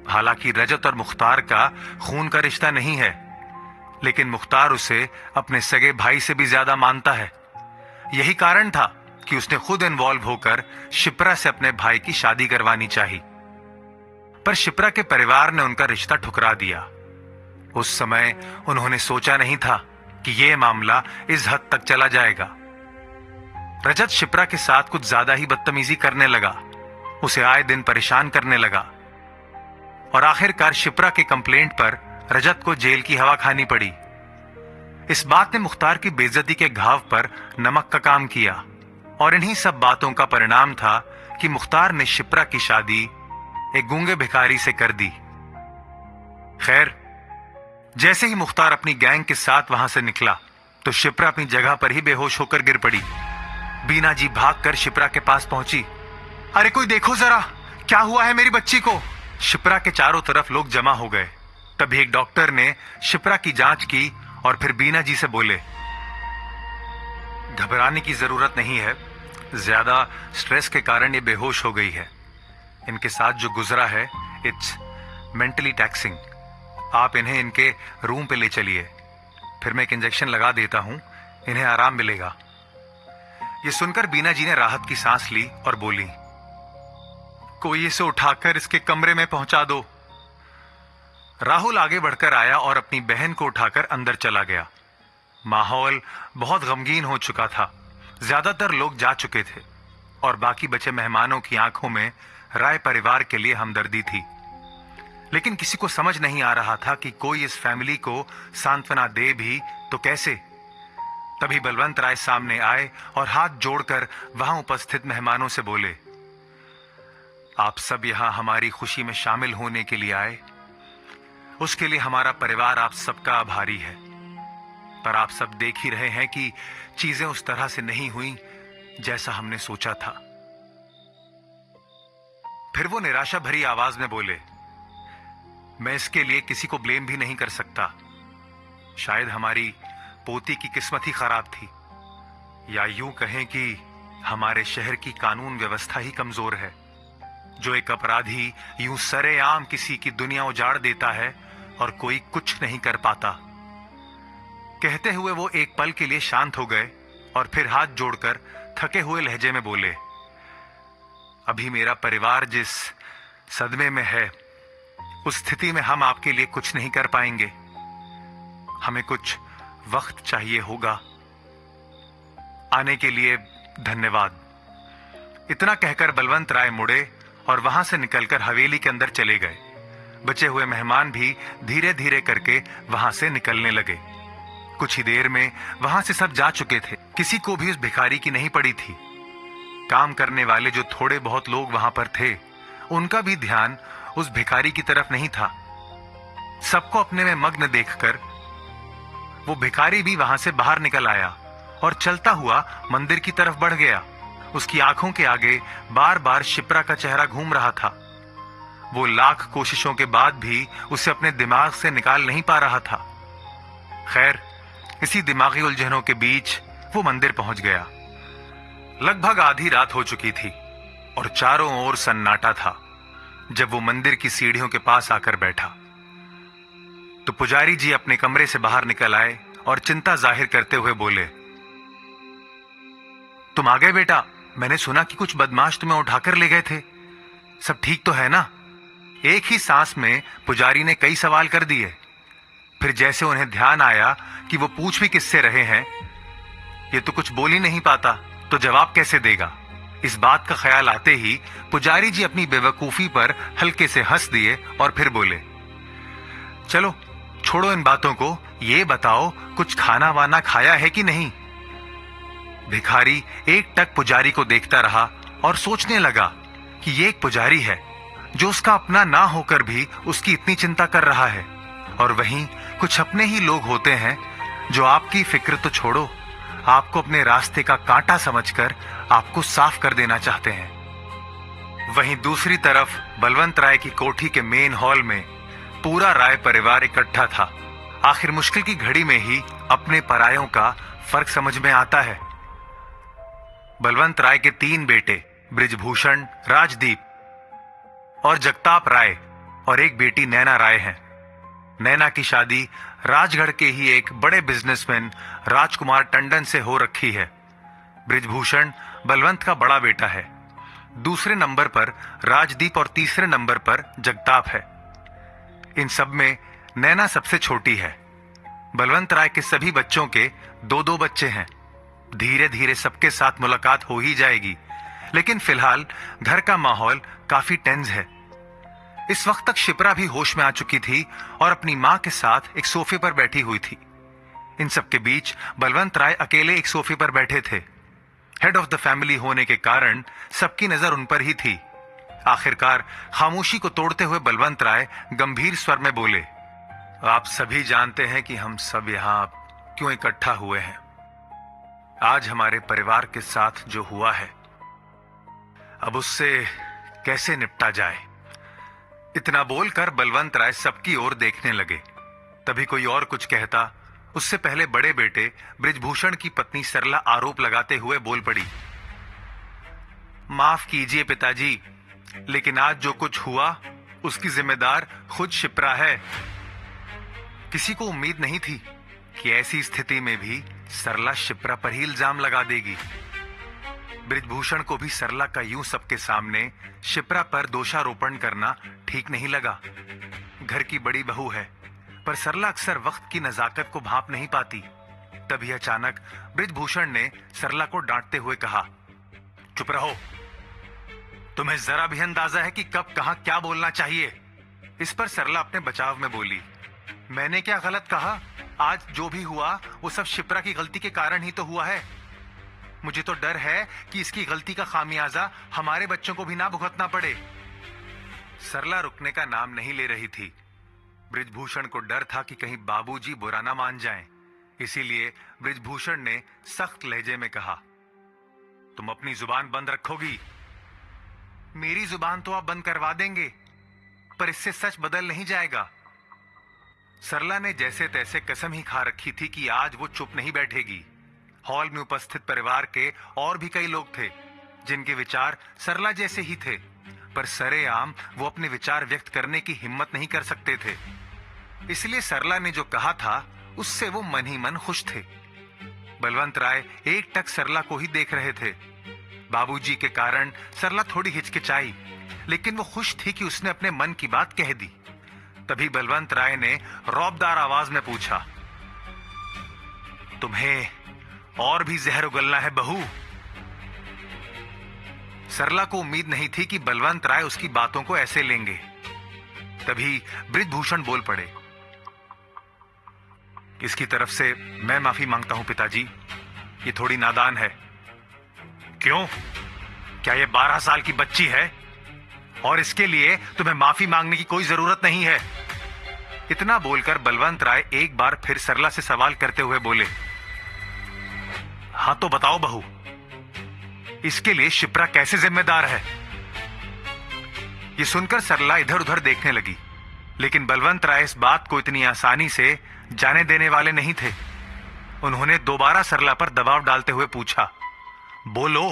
हालांकि रजत और मुख्तार का खून का रिश्ता नहीं है, लेकिन मुख्तार उसे अपने सगे भाई से भी ज्यादा मानता है। यही कारण था कि उसने खुद इन्वॉल्व होकर शिप्रा से अपने भाई की शादी करवानी चाहिए, पर शिप्रा के परिवार ने उनका रिश्ता ठुकरा दिया। उस समय उन्होंने सोचा नहीं था कि यह मामला इस हद तक चला जाएगा। रजत शिप्रा के साथ कुछ ज्यादा ही बदतमीजी करने लगा, उसे आए दिन परेशान करने लगा, और आखिरकार शिप्रा के कंप्लेंट पर रजत को जेल की हवा खानी पड़ी। इस बात ने मुख्तार की बेइज्जती के घाव पर नमक का काम किया, और इन्हीं सब बातों का परिणाम था कि मुख्तार ने शिप्रा की शादी एक गूंगे भिखारी से कर दी। खैर, जैसे ही मुख्तार अपनी गैंग के साथ वहां से निकला, तो शिप्रा अपनी जगह पर ही बेहोश होकर गिर पड़ी। बीना जी भागकर शिप्रा के पास पहुंची। अरे कोई देखो जरा, क्या हुआ है मेरी बच्ची को? शिप्रा के चारों तरफ लोग जमा हो गए। तभी एक डॉक्टर ने शिप्रा की जांच की और फिर बीना जी से बोले, घबराने की जरूरत नहीं है, ज्यादा स्ट्रेस के कारण ये बेहोश हो गई है। इनके साथ जो गुजरा है इट्स मेंटली टैक्सिंग। आप इन्हें इनके रूम पे ले चलिए, फिर मैं एक इंजेक्शन लगा देता हूं, इन्हें आराम मिलेगा। ये सुनकर बीना जी ने राहत की सांस ली और बोली, कोई इसे उठाकर इसके कमरे में पहुंचा दो। राहुल आगे बढ़कर आया और अपनी बहन को उठाकर अंदर चला गया। माहौल बहुत गमगीन हो चुका था। ज्यादातर लोग जा चुके थे और बाकी बचे मेहमानों की आंखों में राय परिवार के लिए हमदर्दी थी। लेकिन किसी को समझ नहीं आ रहा था कि कोई इस फैमिली को सांत्वना दे भी तो कैसे। तभी बलवंत राय सामने आए और हाथ जोड़कर वहां उपस्थित मेहमानों से बोले, आप सब यहां हमारी खुशी में शामिल होने के लिए आए, उसके लिए हमारा परिवार आप सबका आभारी है। पर आप सब देख ही रहे हैं कि चीजें उस तरह से नहीं हुई जैसा हमने सोचा था। फिर वो निराशा भरी आवाज में बोले, मैं इसके लिए किसी को ब्लेम भी नहीं कर सकता। शायद हमारी पोती की किस्मत ही खराब थी, या यूं कहें कि हमारे शहर की कानून व्यवस्था ही कमजोर है। जो एक अपराधी यूं सरेआम किसी की दुनिया उजाड़ देता है और कोई कुछ नहीं कर पाता। कहते हुए वो एक पल के लिए शांत हो गए और फिर हाथ जोड़कर थके हुए लहजे में बोले, अभी मेरा परिवार जिस सदमे में है, उस स्थिति में हम आपके लिए कुछ नहीं कर पाएंगे। हमें कुछ वक्त चाहिए होगा। आने के लिए धन्यवाद। इतना कहकर बलवंत राय मुड़े और वहां से निकलकर हवेली के अंदर चले गए। बचे हुए मेहमान भी धीरे धीरे करके वहां से निकलने लगे। कुछ ही देर में वहां से सब जा चुके थे। किसी को भी उस भिखारी की नहीं पड़ी थी। काम करने वाले जो थोड़े बहुत लोग वहां पर थे, उनका भी ध्यान उस भिखारी की तरफ नहीं था। सबको अपने में मग्न देखकर वो भिखारी भी वहां से बाहर निकल आया और चलता हुआ मंदिर की तरफ बढ़ गया। उसकी आंखों के आगे बार बार शिप्रा का चेहरा घूम रहा था। वो लाख कोशिशों के बाद भी उसे अपने दिमाग से निकाल नहीं पा रहा था। खैर, इसी दिमागी उलझनों के बीच वो मंदिर पहुंच गया। लगभग आधी रात हो चुकी थी और चारों ओर सन्नाटा था। जब वो मंदिर की सीढ़ियों के पास आकर बैठा तो पुजारी जी अपने कमरे से बाहर निकल आए और चिंता जाहिर करते हुए बोले, तुम आ गए बेटा। मैंने सुना कि कुछ बदमाश तुम्हें उठाकर ले गए थे। सब ठीक तो है ना? एक ही सांस में पुजारी ने कई सवाल कर दिए। फिर जैसे उन्हें ध्यान आया कि वो पूछ भी किससे रहे हैं, ये तो कुछ बोल ही नहीं पाता, तो जवाब कैसे देगा। इस बात का ख्याल आते ही पुजारी जी अपनी बेवकूफी पर हल्के से हंस दिए और फिर बोले, चलो छोड़ो इन बातों को, ये बताओ कुछ खाना वाना खाया है कि नहीं। भिखारी एक टक पुजारी को देखता रहा और सोचने लगा कि ये एक पुजारी है जो उसका अपना ना होकर भी उसकी इतनी चिंता कर रहा है, और वहीं कुछ अपने ही लोग होते हैं जो आपकी फिक्र तो छोड़ो, आपको अपने रास्ते का कांटा समझकर आपको साफ कर देना चाहते हैं। वहीं दूसरी तरफ बलवंत राय की कोठी के मेन हॉल में पूरा राय परिवार इकट्ठा था। आखिर मुश्किल की घड़ी में ही अपने परायों का फर्क समझ में आता है। बलवंत राय के 3 बेटे बृजभूषण, राजदीप और जगताप राय और एक बेटी नैना राय हैं। नैना की शादी राजगढ़ के ही एक बड़े बिजनेसमैन राजकुमार टंडन से हो रखी है। बृजभूषण बलवंत का बड़ा बेटा है। दूसरे नंबर पर राजदीप और तीसरे नंबर पर जगताप है। इन सब में नैना सबसे छोटी है। बलवंत राय के सभी बच्चों के 2-2 बच्चे हैं। धीरे धीरे सबके साथ मुलाकात हो ही जाएगी, लेकिन फिलहाल घर का माहौल काफी टेंस है। इस वक्त तक शिप्रा भी होश में आ चुकी थी और अपनी मां के साथ एक सोफे पर बैठी हुई थी। इन सब के बीच बलवंत राय अकेले एक सोफे पर बैठे थे। हेड ऑफ द फैमिली होने के कारण सबकी नजर उन पर ही थी। आखिरकार खामोशी को तोड़ते हुए बलवंत राय गंभीर स्वर में बोले, आप सभी जानते हैं कि हम सब यहां क्यों इकट्ठा हुए हैं। आज हमारे परिवार के साथ जो हुआ है, अब उससे कैसे निपटा जाए। इतना बोलकर बलवंत राय सबकी ओर देखने लगे। तभी कोई और कुछ कहता, उससे पहले बड़े बेटे बृजभूषण की पत्नी सरला आरोप लगाते हुए बोल पड़ी, माफ कीजिए पिताजी, लेकिन आज जो कुछ हुआ उसकी जिम्मेदार खुद शिप्रा है। किसी को उम्मीद नहीं थी कि ऐसी स्थिति में भी सरला शिप्रा पर ही इल्जाम लगा देगी। बृजभूषण को भी सरला का यूं सबके सामने शिप्रा पर दोषारोपण करना ठीक नहीं लगा। घर की बड़ी बहू है, पर सरला अक्सर वक्त की नजाकत को भांप नहीं पाती। तभी अचानक बृजभूषण ने सरला को डांटते हुए कहा, चुप रहो, तुम्हें जरा भी अंदाजा है कि कब कहां क्या बोलना चाहिए। इस पर सरला अपने बचाव में बोली, मैंने क्या गलत कहा? आज जो भी हुआ वो सब शिप्रा की गलती के कारण ही तो हुआ है। मुझे तो डर है कि इसकी गलती का खामियाजा हमारे बच्चों को भी ना भुगतना पड़े। सरला रुकने का नाम नहीं ले रही थी। बृजभूषण को डर था कि कहीं बाबूजी बुरा ना मान जाएं, इसीलिए बृजभूषण ने सख्त लहजे में कहा, तुम अपनी जुबान बंद रखोगी? मेरी जुबान तो आप बंद करवा देंगे, पर इससे सच बदल नहीं जाएगा। सरला ने जैसे तैसे कसम ही खा रखी थी कि आज वो चुप नहीं बैठेगी। हॉल में उपस्थित परिवार के और भी कई लोग थे जिनके विचार सरला जैसे ही थे, पर सरेआम वो अपने विचार व्यक्त करने की हिम्मत नहीं कर सकते थे। इसलिए सरला ने जो कहा था उससे वो मन ही मन खुश थे। बलवंत राय एक टक सरला को ही देख रहे थे। बाबूजी के कारण सरला थोड़ी हिचकिचाई, लेकिन वो खुश थी कि उसने अपने मन की बात कह दी। तभी बलवंत राय ने रौबदार आवाज में पूछा, तुम्हें और भी जहर उगलना है बहू? सरला को उम्मीद नहीं थी कि बलवंत राय उसकी बातों को ऐसे लेंगे। तभी बृजभूषण बोल पड़े, इसकी तरफ से मैं माफी मांगता हूं पिताजी, ये थोड़ी नादान है। क्यों? क्या ये 12 साल की बच्ची है? और इसके लिए तुम्हें माफी मांगने की कोई जरूरत नहीं है। इतना बोलकर बलवंत राय एक बार फिर सरला से सवाल करते हुए बोले, हां तो बताओ बहू, इसके लिए शिप्रा कैसे जिम्मेदार है? ये सुनकर सरला इधर उधर देखने लगी, लेकिन बलवंत राय इस बात को इतनी आसानी से जाने देने वाले नहीं थे। उन्होंने दोबारा सरला पर दबाव डालते हुए पूछा, बोलो,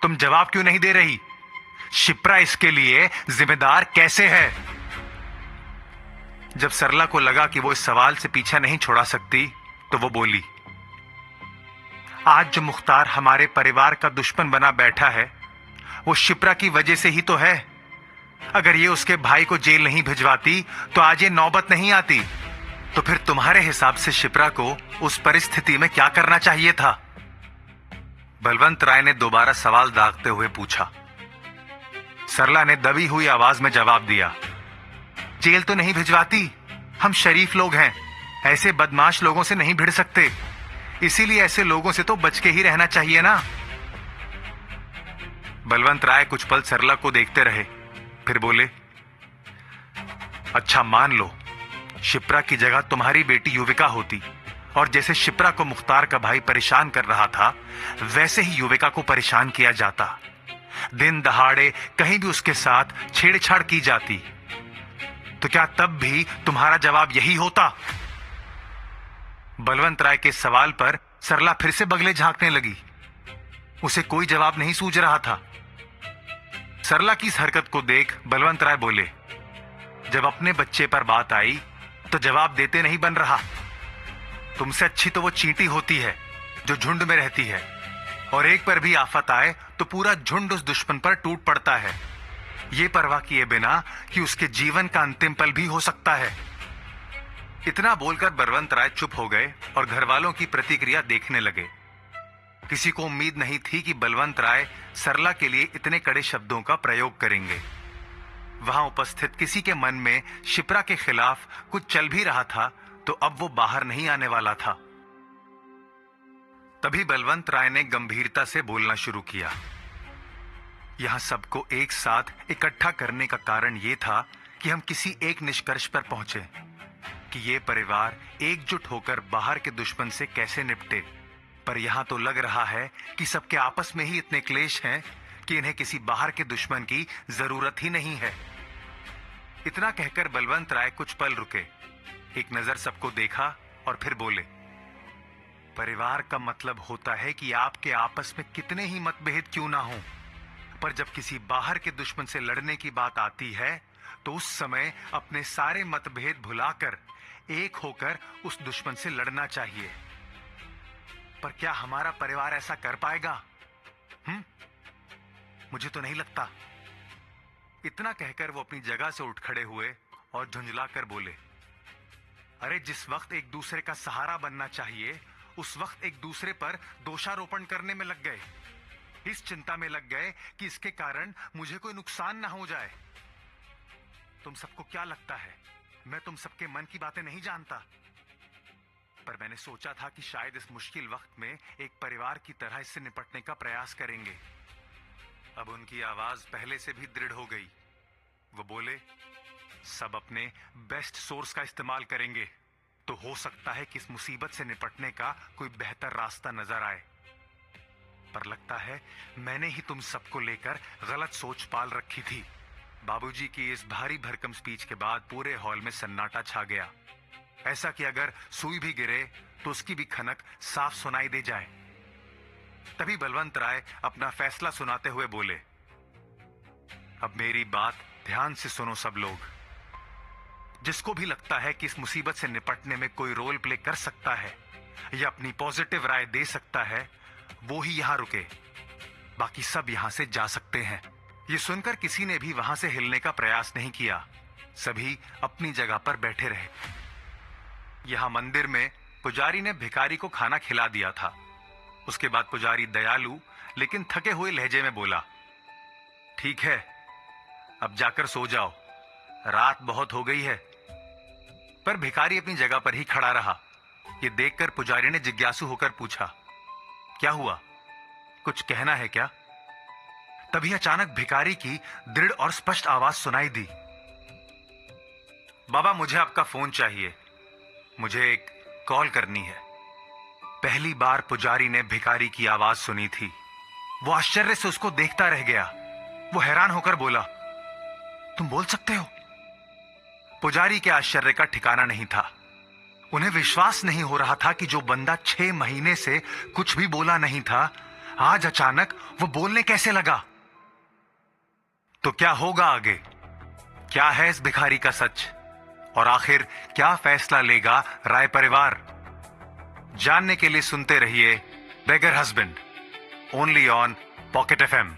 तुम जवाब क्यों नहीं दे रही? शिप्रा इसके लिए जिम्मेदार कैसे है? जब सरला को लगा कि वो इस सवाल से पीछा नहीं छोड़ा सकती, तो वो बोली, आज जो मुख्तार हमारे परिवार का दुश्मन बना बैठा है, वो शिप्रा की वजह से ही तो है। अगर ये उसके भाई को जेल नहीं भिजवाती तो आज ये नौबत नहीं आती। तो फिर तुम्हारे हिसाब से शिप्रा को उस परिस्थिति में क्या करना चाहिए था? बलवंत राय ने दोबारा सवाल दागते हुए पूछा। सरला ने दबी हुई आवाज में जवाब दिया, जेल तो नहीं भिजवाती, हम शरीफ लोग हैं, ऐसे बदमाश लोगों से नहीं भिड़ सकते, इसीलिए ऐसे लोगों से तो बच के ही रहना चाहिए ना। बलवंत राय कुछ पल सरला को देखते रहे, फिर बोले, अच्छा मान लो शिप्रा की जगह तुम्हारी बेटी युविका होती, और जैसे शिप्रा को मुख्तार का भाई परेशान कर रहा था, वैसे ही युविका को परेशान किया जाता। दिन दहाड़े कहीं भी उसके साथ छेड़छाड़ की जाती, तो क्या तब भी तुम्हारा जवाब यही होता? बलवंत राय के सवाल पर सरला फिर से बगले झांकने लगी। उसे कोई जवाब नहीं सूझ रहा था। सरला की इस हरकत को देख बलवंत राय बोले, जब अपने बच्चे पर बात आई तो जवाब देते नहीं बन रहा। तुमसे अच्छी तो वो चींटी होती है जो झुंड में रहती है, और एक पर भी आफत आए तो पूरा झुंड उस दुश्मन पर टूट पड़ता है, ये परवाह किए बिना कि उसके जीवन का अंतिम पल भी हो सकता है। इतना बोलकर बलवंत राय चुप हो गए और घर वालों की प्रतिक्रिया देखने लगे। किसी को उम्मीद नहीं थी कि बलवंत राय सरला के लिए इतने कड़े शब्दों का प्रयोग करेंगे। वहां उपस्थित किसी के मन में शिप्रा के खिलाफ कुछ चल भी रहा था, तो अब वो बाहर नहीं आने वाला था। तभी बलवंत राय ने गंभीरता से बोलना शुरू किया। यहां सबको एक साथ इकट्ठा करने का कारण यह था कि हम किसी एक निष्कर्ष पर पहुंचे कि ये परिवार एकजुट होकर बाहर के दुश्मन से कैसे निपटे। पर यहां तो लग रहा है कि सबके आपस में ही इतने क्लेश हैं कि इन्हें किसी बाहर के दुश्मन की जरूरत ही नहीं है। इतना कहकर बलवंत राय कुछ पल रुके, एक नजर सबको देखा और फिर बोले, परिवार का मतलब होता है कि आपके आपस में कितने ही मतभेद क्यों ना हो, पर जब किसी बाहर के दुश्मन से लड़ने की बात आती है तो उस समय अपने सारे मतभेद भुलाकर एक होकर उस दुश्मन से लड़ना चाहिए। पर क्या हमारा परिवार ऐसा कर पाएगा? मुझे तो नहीं लगता। इतना कहकर वो अपनी जगह से उठ खड़े हुए और झुंझलाकर बोले, अरे जिस वक्त एक दूसरे का सहारा बनना चाहिए, उस वक्त एक दूसरे पर दोषारोपण करने में लग गए। इस चिंता में लग गए कि इसके कारण मुझे कोई नुकसान ना हो जाए। तुम सबको क्या लगता है मैं तुम सबके मन की बातें नहीं जानता? पर मैंने सोचा था कि शायद इस मुश्किल वक्त में एक परिवार की तरह इससे निपटने का प्रयास करेंगे। अब उनकी आवाज पहले से भी दृढ़ हो गई। वो बोले, सब अपने बेस्ट सोर्स का इस्तेमाल करेंगे, तो हो सकता है कि इस मुसीबत से निपटने का कोई बेहतर रास्ता नजर आए। पर लगता है मैंने ही तुम सबको लेकर गलत सोच पाल रखी थी। बाबूजी की इस भारी भरकम स्पीच के बाद पूरे हॉल में सन्नाटा छा गया, ऐसा कि अगर सुई भी गिरे तो उसकी भी खनक साफ सुनाई दे जाए। तभी बलवंत राय अपना फैसला सुनाते हुए बोले, अब मेरी बात ध्यान से सुनो सब लोग। जिसको भी लगता है कि इस मुसीबत से निपटने में कोई रोल प्ले कर सकता है या अपनी पॉजिटिव राय दे सकता है, वो ही यहां रुके, बाकी सब यहां से जा सकते हैं। ये सुनकर किसी ने भी वहां से हिलने का प्रयास नहीं किया, सभी अपनी जगह पर बैठे रहे। यहां मंदिर में पुजारी ने भिखारी को खाना खिला दिया था। उसके बाद पुजारी दयालु लेकिन थके हुए लहजे में बोला, ठीक है, अब जाकर सो जाओ, रात बहुत हो गई है। पर भिखारी अपनी जगह पर ही खड़ा रहा। यह देखकर पुजारी ने जिज्ञासु होकर पूछा, क्या हुआ, कुछ कहना है क्या? तभी अचानक भिखारी की दृढ़ और स्पष्ट आवाज सुनाई दी, बाबा मुझे आपका फोन चाहिए, मुझे एक कॉल करनी है। पहली बार पुजारी ने भिखारी की आवाज सुनी थी। वो आश्चर्य से उसको देखता रह गया। वो हैरान होकर बोला, तुम बोल सकते हो? पुजारी के आश्चर्य का ठिकाना नहीं था। उन्हें विश्वास नहीं हो रहा था कि जो बंदा 6 महीने से कुछ भी बोला नहीं था, आज अचानक वो बोलने कैसे लगा। तो क्या होगा आगे? क्या है इस भिखारी का सच? और आखिर क्या फैसला लेगा राय परिवार? जानने के लिए सुनते रहिए beggar husband, only on pocket FM।